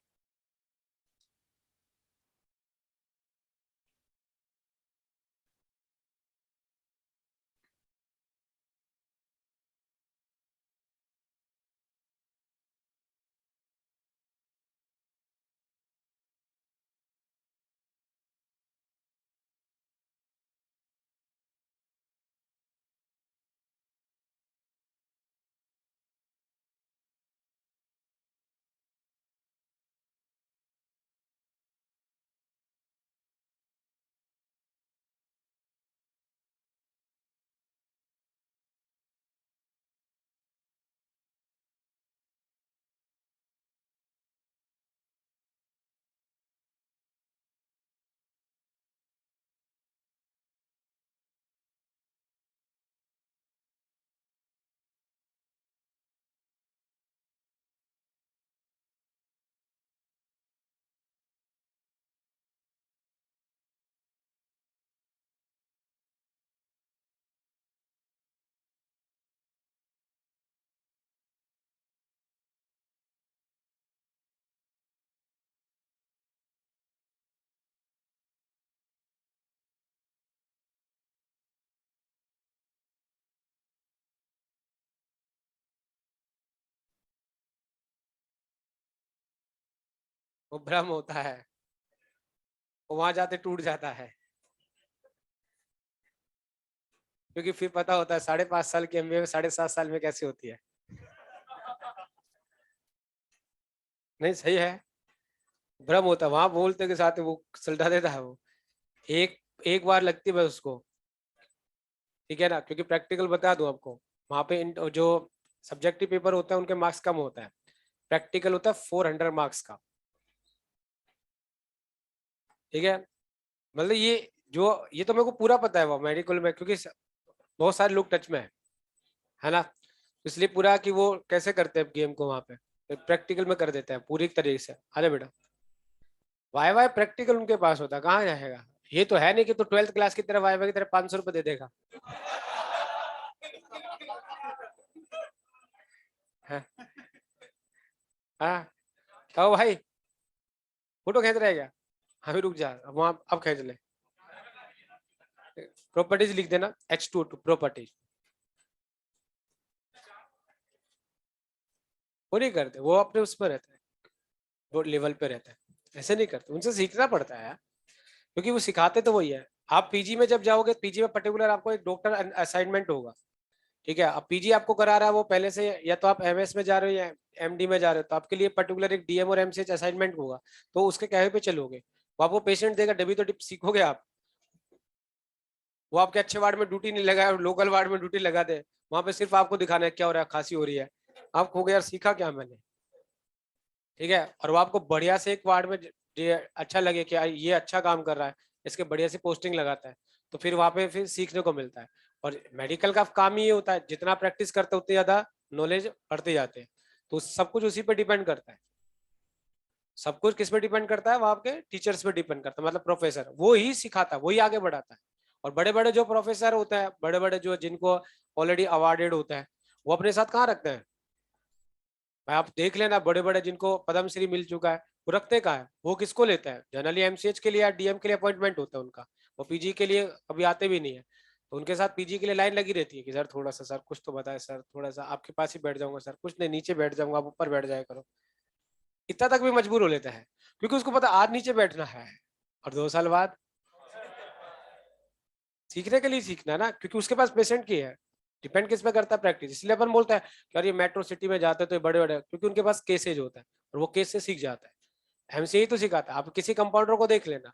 वो भ्रम होता है, वो वहां जाते टूट जाता है, क्योंकि फिर पता होता है 5.5 साल की एमबीए में 7.5 साल में कैसी होती है। नहीं सही है, भ्रम होता है, वहां बोलते के साथ वो सलटा देता है वो, एक एक बार लगती है बस उसको, ठीक है ना। क्योंकि प्रैक्टिकल बता दूं आपको, वहां पे जो सब्जेक्टिव पेपर होता है उनके मार्क्स कम होता है, प्रैक्टिकल होता है 400 मार्क्स का, ठीक है। मतलब ये तो मेरे को पूरा पता है वो मेडिकल में, क्योंकि बहुत सारे लोग टच में है ना। इसलिए पूरा कि वो कैसे करते हैं गेम को वहां पे प्रैक्टिकल में कर देते हैं पूरी तरीके से। अरे बेटा, वाई वाई प्रैक्टिकल उनके पास होता है, कहाँ जाएगा। ये तो है नहीं कि तो 12th क्लास की तरह वाई वाई की तरह 500 रुपए दे देगा। हाँ हाँ, कहो भाई, फोटो खींच रहे क्या? हाँ भी रुक जा, वहां अब खींच ले। प्रॉपर्टीज लिख देना, H2O2 प्रॉपर्टीज। वो नहीं करते, वो अपने उस पर रहते हैं, वो लेवल पे रहता है, ऐसे नहीं करते, उनसे सीखना पड़ता है यार, क्योंकि वो सिखाते तो वही है। आप पीजी में जब जाओगे, पीजी में पर्टिकुलर आपको एक डॉक्टर असाइनमेंट होगा, ठीक है। अब पीजी आपको करा रहा है वो पहले से, या तो आप एमएस में जा रहे हो या एमडी में जा रहे हो, तो आपके लिए पर्टिकुलर एक डीएम और एमसीएच असाइनमेंट होगा, तो उसके कहे पे चलोगे, वो आपको पेशेंट देगा, डबी तो सीखोगे आप। वो आपके अच्छे वार्ड में ड्यूटी नहीं लगाए, लोकल वार्ड में ड्यूटी लगा दे, वहां पे सिर्फ आपको दिखाना है क्या हो रहा है, खांसी हो रही है, आप खोगे यार सीखा क्या मैंने, ठीक है। और वो आपको बढ़िया से एक वार्ड में अच्छा लगे कि यार ये अच्छा काम कर रहा है, इसके बढ़िया से पोस्टिंग लगाता है, तो फिर वहां पे फिर सीखने को मिलता है। और मेडिकल का काम ही ये होता है, जितना प्रैक्टिस करते उतनी ज्यादा नॉलेज बढ़ते जाते हैं, तो सब कुछ उसी पे डिपेंड करता है। सब कुछ किस पे डिपेंड करता है? वहां के टीचर्स पे डिपेंड करता है, मतलब प्रोफेसर वो ही सिखाता है, वही आगे बढ़ाता है। और बड़े बड़े जो प्रोफेसर होते हैं, बड़े बड़े जो जिनको ऑलरेडी अवार्डेड होता है, वो अपने साथ कहाँ रखते हैं? भाई आप देख लेना, बड़े बड़े जिनको पद्मश्री मिल चुका है, वो रखते कहाँ है? वो किसको लेता है? जनरली एमसीएच के लिए या डीएम के लिए अपॉइंटमेंट होता है उनका, वो पीजी के लिए कभी आते भी नहीं है। तो उनके साथ पीजी के लिए लाइन लगी रहती है कि सर थोड़ा सा, सर कुछ तो बताए, सर थोड़ा सा आपके पास ही बैठ जाऊंगा, सर कुछ नहीं नीचे बैठ जाऊंगा, आप ऊपर बैठ जाया करो। इतना तक भी मजबूर हो लेता है, क्योंकि उसको पता आज नीचे बैठना है और 2 साल बाद सीखने के लिए सीखना ना, क्योंकि उसके पास पेशेंट की है। डिपेंड किस पे करता है प्रैक्टिस। इसलिए अपन बोलता है कि यार ये मेट्रो सिटी में जाते हैं तो ये बड़े बड़े, क्योंकि उनके पास केसेज होता है और वो केस से सीख जाता है। हमसे ही तो सिखाता है। आप किसी कंपाउंडर को देख लेना,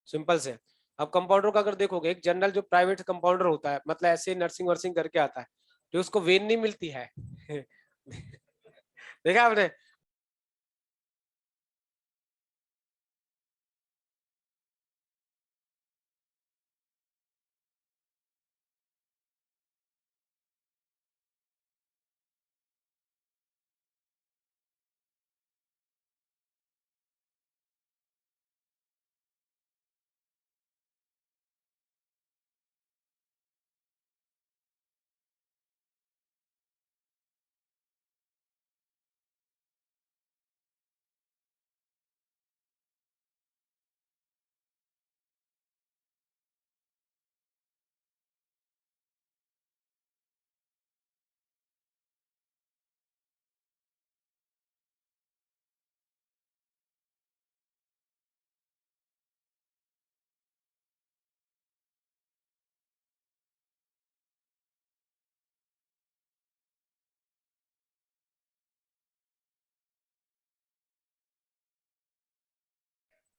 सिंपल से। अब कंपाउंडर का अगर देखोगे, एक जनरल जो प्राइवेट कंपाउंडर होता है, मतलब ऐसे नर्सिंग वर्सिंग करके आता है, जो उसको वेन नहीं मिलती है देखा आपने?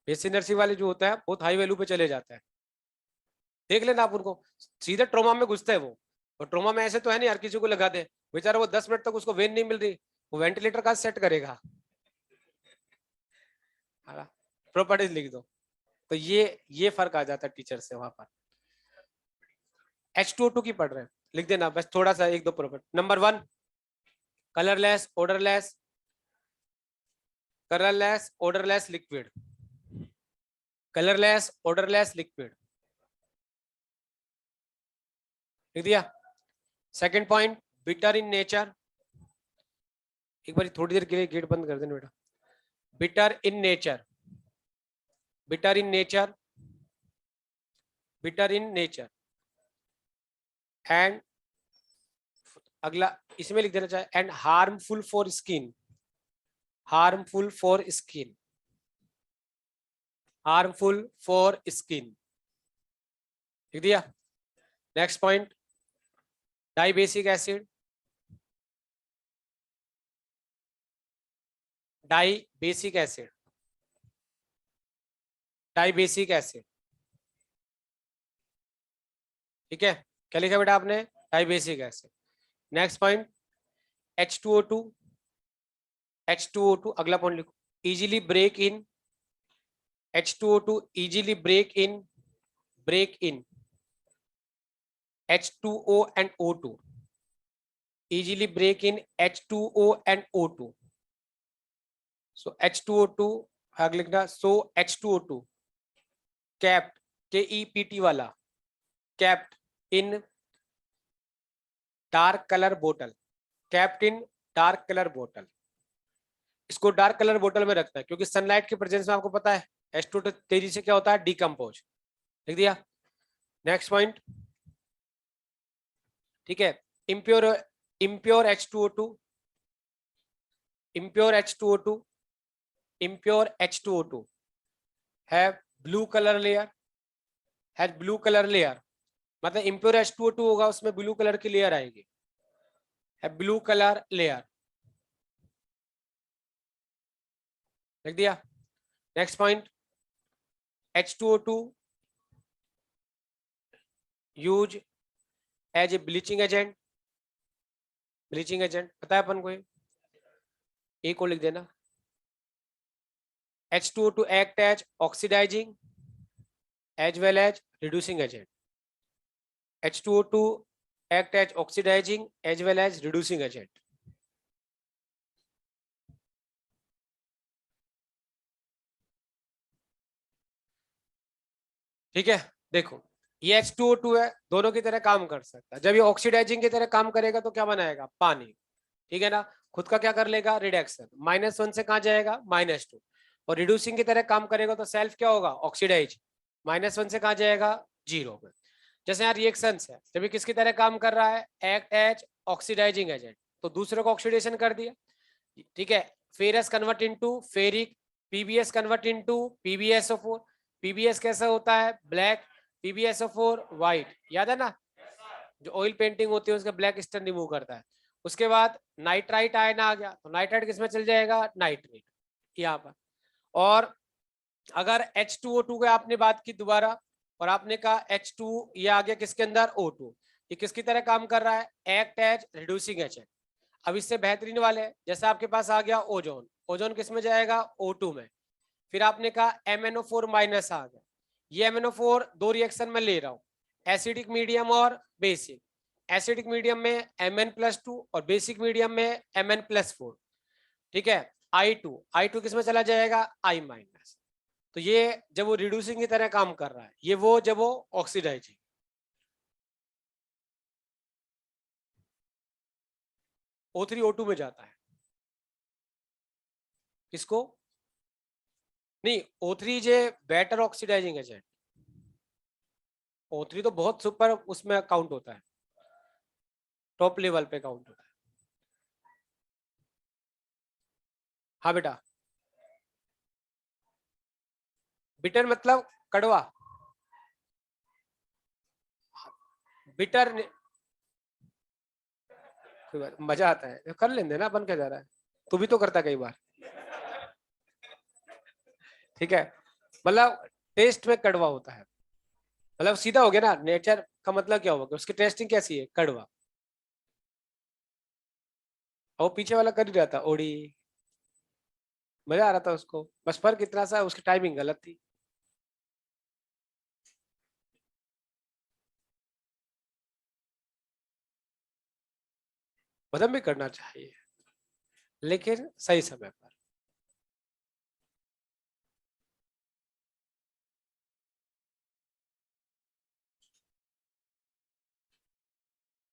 बेसिक नर्सिंग वाले जो होता है बहुत हाई वैल्यू पे चले जाता है। देख लेना आप उनको, सीधे ट्रोमा में घुसते हैं वो। और ट्रोमा में ऐसे तो है नहीं हर किसी को लगा दे, बेचारा वो 10 मिनट तक उसको वेन नहीं मिल रही, वो वेंटिलेटर का सेट करेगा। प्रॉपर्टीज लिख दो। तो ये फर्क आ जाता है टीचर से वहां पर। H2O2 की पढ़ रहे हैं, लिख देना बस थोड़ा सा, एक दो property. Number 1, colourless odourless, colourless odourless liquid, colourless odourless liquid, लिख दिया। Second point, bitter in nature. एक बार थोड़ी देर के लिए गेट बंद कर देना बेटा। Bitter in nature, bitter in nature, bitter in nature. And अगला इसमें लिख देना चाहिए, and harmful for skin, harmful for skin, harmful for skin, लिख दिया। Next point, dibasic acid, dibasic acid, dibasic acid, ठीक है। क्या लिखा बेटा आपने? Dibasic acid. Next point, H2O2, H2O2 अगला पॉइंट लिखो, easily break in, H2O2 easily break in H2O and O2, easily break in H2O and O2. So H2O2 आगे लिखना, so H2O2 kept, KEPT वाला, kept in dark color bottle, kept in dark color bottle। इसको डार्क कलर बोतल में रखना है क्योंकि सनलाइट के प्रेजेंस में आपको पता है H2O2 तेजी से क्या होता है, डिकम्पोज। लिख दिया। नेक्स्ट पॉइंट, ठीक है, impure, impure H2O2, impure H2O2, impure H2O2 have blue color layer, has blue color layer, मतलब impure H2O2 होगा उसमें ब्लू कलर की लेयर आएगी, है ब्लू कलर लेयर, लिख दिया। Next point, H2O2 use as a bleaching agent, bleaching agent पता है अपन को, एक को लिख देना। H2O2 act as oxidizing as well as reducing agent, H2O2 act as oxidizing as well as reducing agent। ठीक है, देखो ये H2O2 है, दोनों की तरह काम कर सकता है। जब ये ऑक्सीडाइजिंग की तरह काम करेगा तो क्या बनाएगा, पानी, ठीक है ना। खुद का क्या कर लेगा, रिडक्शन, -1 से कहाँ जाएगा, -2। और रिड्यूसिंग की तरह काम करेगा तो सेल्फ क्या होगा, ऑक्सीडाइज, -1 से कहाँ जाएगा, 0 में। जैसे यहाँ रिएक्शंस है, जब ये किसकी तरह काम कर रहा है, एक्ट एज ऑक्सीडाइजिंग एजेंट, तो दूसरे को ऑक्सीडेशन कर दिया, ठीक है। Ferrous convert into ferric, PBS convert into PBSO four. PBS कैसा होता है, ब्लैक, पीबीएसओ4 व्हाइट, याद है ना, जो ऑयल पेंटिंग होती है उसका ब्लैक स्टन रिमूव करता है। उसके बाद नाइट्राइट आयन आ गया, तो नाइट्राइट किसमें चल जाएगा, नाइट्रेट यहाँ पर। और अगर H2O2 की आपने बात की दोबारा, और आपने कहा H2 ये आ गया किसके अंदर, O2, ये किसकी तरह काम कर रहा है, एक्ट एज रिड्यूसिंग एजेंट। अब इससे बेहतरीन वाले हैं, जैसे आपके पास आ गया ओजोन, ओजोन किस में जाएगा, O2 में। फिर आपने कहा MnO4 माइनस आ गया, ये MnO4 दो रिएक्शन में ले रहा हूँ, एसिडिक मीडियम और बेसिक। एसिडिक मीडियम में Mn+2 और बेसिक मीडियम में Mn+4, ठीक है। I2 किस में चला जाएगा, I-। तो ये जब वो रिड्यूसिंग की तरह काम कर रहा है, ये वो जब वो ऑक्सीडाइजिंग, O3 O2 में जाता है, किसको, नहीं O3 जे बेटर ऑक्सीडाइजिंग एजेंट, O3 तो बहुत सुपर उसमें काउंट होता है, टॉप लेवल पे काउंट होता है। हाँ बेटा, बिटर मतलब कड़वा, बिटर मजा आता है, कर लेंगे ना अपन, क्या जा रहा है, तू भी तो करता कई बार, ठीक है। मतलब टेस्ट में कड़वा होता है, मतलब सीधा हो गया ना, नेचर का मतलब क्या होगा, उसकी टेस्टिंग कैसी है, कड़वा। और वो पीछे वाला कर ही रहा था ओडी, मजा आ रहा था उसको, बस फर्क इतना सा उसकी टाइमिंग गलत थी। बदम भी करना चाहिए, लेकिन सही समय पर।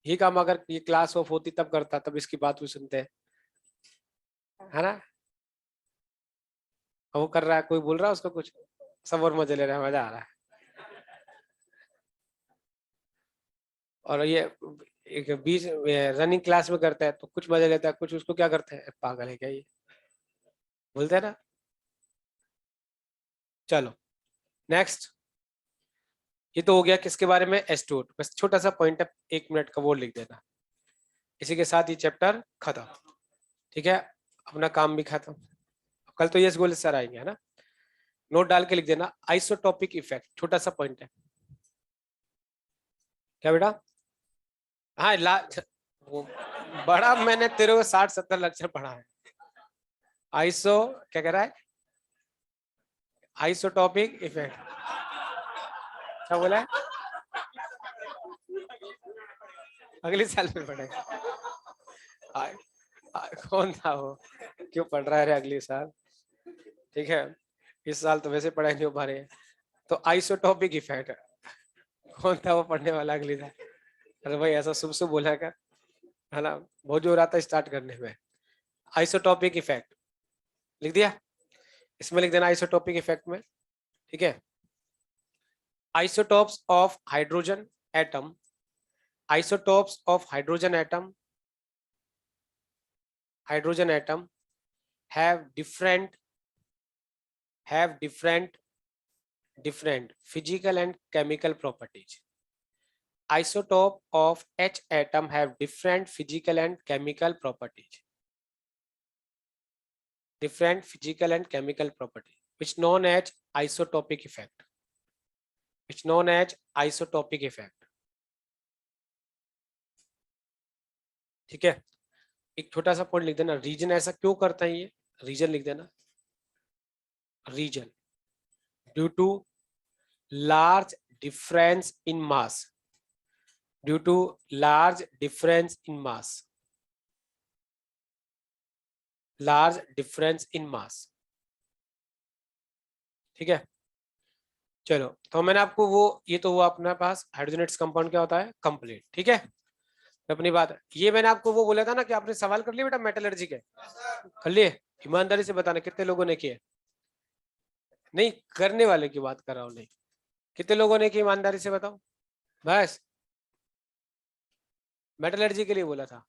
ये काम अगर ये क्लास ऑफ होती तब करता, तब इसकी बात भी सुनते हैं, है ना। वो कर रहा है, कोई बोल रहा है उसको कुछ, सब और मजे ले रहे हैं, मजा आ रहा है। और ये एक बीच रनिंग क्लास में करता है तो कुछ मजा लेता है, कुछ उसको क्या करते हैं, पागल है क्या ये, बोलते हैं ना। चलो नेक्स्ट, ये तो हो गया किसके बारे में, S2, बस छोटा सा पॉइंट है, 1 मिनट का, वो लिख देना। इसी के साथ ये चैप्टर खत्म, ठीक है, अपना काम भी खत्म। कल तो यस गोल सर आएंगे, है ना, नोट डाल के लिख देना, आइसोटॉपिक इफेक्ट, छोटा सा पॉइंट है। क्या बेटा, हाँ वो बड़ा, मैंने तेरे को 60-70 लेक्चर पढ़ा है। आइसो क्या कह रहा है, आइसोटॉपिक इफेक्ट, क्या बोला है, अगले साल में पढ़ेगा। कौन था वो, क्यों पढ़ रहा है रे अगले साल, ठीक है, इस साल तो वैसे पढ़ाई नहीं हो पा रही है। तो आइसोटॉपिक इफेक्ट, कौन था वो पढ़ने वाला अगले साल, अरे भाई ऐसा शुभ शुभ बोला कर, है ना, बहुत जोर आता है स्टार्ट करने में। आइसोटॉपिक इफेक्ट लिख दिया, इसमें लिख देना आइसोटॉपिक इफेक्ट में, ठीक है। isotopes of hydrogen atom, isotopes of hydrogen atom have different physical and chemical properties. Isotope of H atom have different physical and chemical properties, which known as isotopic effect, ठीक है। एक छोटा सा पॉइंट लिख देना, रीजन ऐसा क्यों करता है, ये रीजन लिख देना, reason due to large difference in mass, due to large difference in mass, large difference in mass, ठीक है। चलो, तो मैंने आपको वो, ये तो हुआ अपने पास हाइड्रोजनेट्स कंपाउंड क्या होता है, कंप्लीट, ठीक है। अपनी बात, ये मैंने आपको वो बोला था ना कि आपने सवाल कर लिए बेटा मेटलर्जी के, कर लिए, ईमानदारी से बताना कितने लोगों ने किए, नहीं करने वाले की बात कर रहा हूँ, नहीं कितने लोगों ने किए, ईमानदारी से बताओ, बस मेटलर्जी के लिए बोला था।